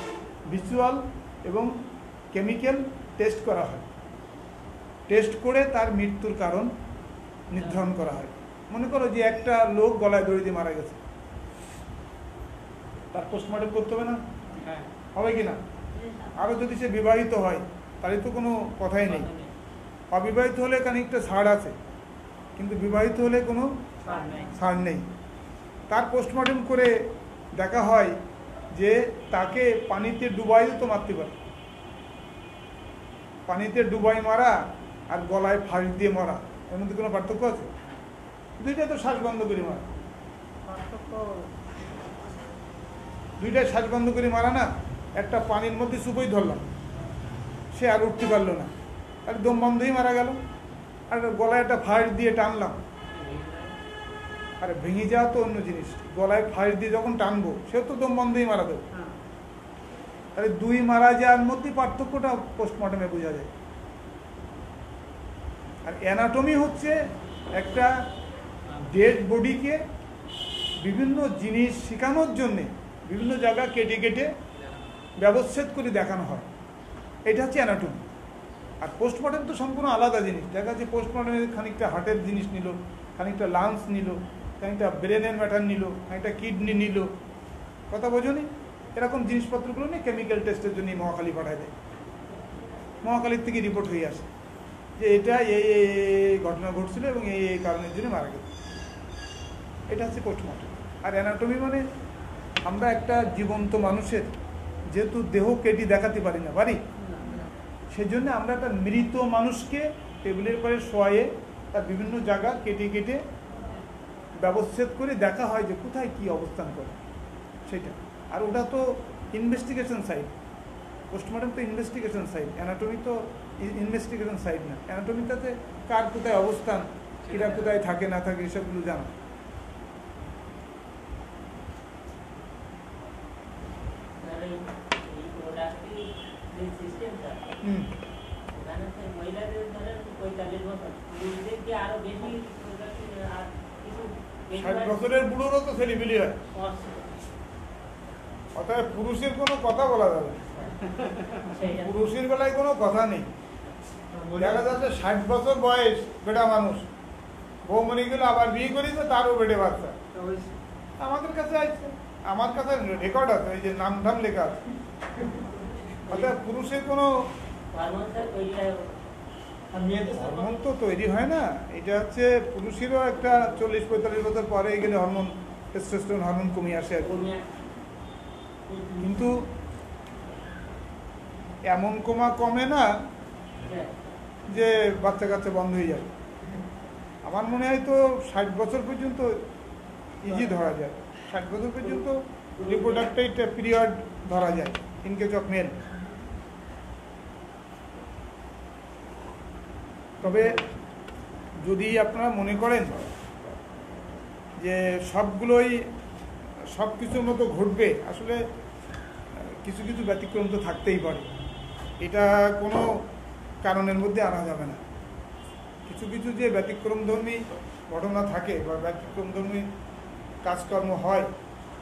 S1: ভিজুয়াল এবং কেমিক্যাল টেস্ট করা হয়। টেস্ট করে তার মৃত্যুর কারণ নির্ধারণ করা হয়। মনে করো যে একটা লোক গলায় দড়ি দিয়ে মারা গেছে, তার পোস্টমর্টেম করতে হবে না? হবে কি না? আরও যদি সে বিবাহিত হয় তাহলে তো কোনো কথাই নেই। অবিবাহিত হলে খানিকটা ছাড় আছে, কিন্তু বিবাহিত হলে কোনো ছাড় নেই। তার পোস্টমর্টেম করে দেখা হয় যে তাকে পানিতে ডুবাইও তো মারতে পারে। পানিতে ডুবাই মারা আর গলায় ফাঁস দিয়ে মারা, এর মধ্যে কোনো পার্থক্য আছে? দুইটাই তো শ্বাস বন্ধ করে মারা, দুইটাই শ্বাস বন্ধ করে মারা না। একটা পানির মধ্যে চুপই ধরলাম, সে আর উঠতে পারলো না, আর দম বন্ধই মারা গেল। আর গলায় একটা ফাঁস দিয়ে টানলাম, আরে ভেঙে যাওয়া তো অন্য জিনিস, গলায় ফাঁস দিয়ে যখন টানবো সেও তো দম বন্ধই মারা দেবো।
S2: হ্যাঁ।
S1: আরে দুই মারা যাওয়ার মধ্যে পার্থক্যটা পোস্টমর্টমে বোঝা যায়। আর অ্যানাটমি হচ্ছে একটা ডেড বডিকে বিভিন্ন জিনিস শেখানোর জন্যে বিভিন্ন জায়গা কেটে কেটে ব্যবচ্ছেদ করে দেখানো হয়, এটা হচ্ছে অ্যানাটমি। আর পোস্টমর্টম তো সম্পূর্ণ আলাদা জিনিস। দেখা যাচ্ছে পোস্টমর্টমে খানিকটা হার্টের জিনিস নিল, খানিকটা লাংস নিল, খানিকটা ব্রেনের ম্যাটার নিল, খানিকটা কিডনি নিল, কথা বোঝনি? এরকম জিনিসপত্রগুলো নিয়ে কেমিক্যাল টেস্টের জন্য মহাখালী পাঠায় দেয়। মহাখালীর থেকে রিপোর্ট হয়ে আসে যে এটা এই ঘটনা ঘটছিল এবং এই কারণের জন্য মারা গেছে। এটা হচ্ছে পোস্টমর্টম। আর অ্যানাটমি মানে আমরা একটা জীবন্ত মানুষের যেহেতু দেহ কেটে দেখাতে পারি না, পারি, সেই জন্য আমরা একটা মৃত মানুষকে টেবিলের পরে শোয়ে তার বিভিন্ন জায়গা কেটে কেটে ব্যবচ্ছেদ করে দেখা হয় যে কোথায় কি অবস্থান করে সেটা। আর ওটা তো ইনভেস্টিগেশন সাইড, পোস্টমর্টম তো ইনভেস্টিগেশন সাইড, অ্যানাটমি তো ইনভেস্টিগেশন সাইড না। অ্যানাটমিটাতে কার কোথায় অবস্থান, কিরা কোথায় থাকে না থাকে এসবগুলো জানা। হুম, 60 বছরের বুড়োরও তো ছেলেপিলি হয়, অতএব পুরুষের কোনো কথা বলা যাবে না। পুরুষের বেলায় কোনো কথা নেই। দেখা যাচ্ছে 60 বছর বয়স বেটা মানুষ, বৌমনি গেল আবার বিয়ে করেছে, তারও বেটে বাচ্চা আমাদের কাছে আসছে, আমার কাছে রেকর্ড আছে, এই যে নাম ধাম লেখা আছে। অর্থাৎ পুরুষের কোনো হরমোন তো তৈরি হয় না। এটা হচ্ছে পুরুষেরও একটা 40-45 বছর পরে গেলে হরমোন, টেস্টোস্টেরন হরমোন কমে আসে আর কি। কিন্তু এমন কমে না যে বাচ্চা কাচ্চা বন্ধ হয়ে যাবে। আমার মনে হয় তো 60 বছর পর্যন্ত ইজি ধরা যায়, 60 বছর পর্যন্ত রিপ্রোডাক্টিভ পিরিয়ড ধরা যায় ইন কেস অফ মেল। তবে যদি আপনারা মনে করেন যে সবগুলোই সব কিছুর মতো ঘটবে, আসলে কিছু কিছু ব্যতিক্রম তো থাকতেই পারে, এটা কোনো কারণের মধ্যে আনা যাবে না। কিছু কিছু যে ব্যতিক্রমধর্মী ঘটনা থাকে বা ব্যতিক্রমধর্মী কাজকর্ম হয়,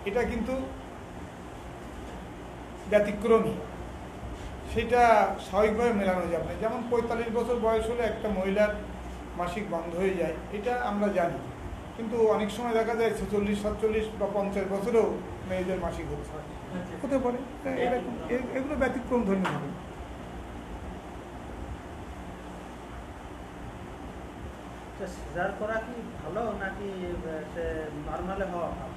S1: এটা কিন্তু ব্যতিক্রমী, সেটা স্বাভাবিকভাবে মেলানো যাবে না। যেমন 45 বছর বয়স হলে একটা মহিলার মাসিক বন্ধ হয়ে যায়, এটা আমরা জানি, কিন্তু অনেক সময় দেখা যায় 46, 47 বা 50 বছরেও মেয়েদের মাসিক হতে পারে। এরকম এগুলো ব্যতিক্রম ধর্মী হবে।
S2: সিজার করা কি ভালো নাকি নর্মালে হওয়া ভালো?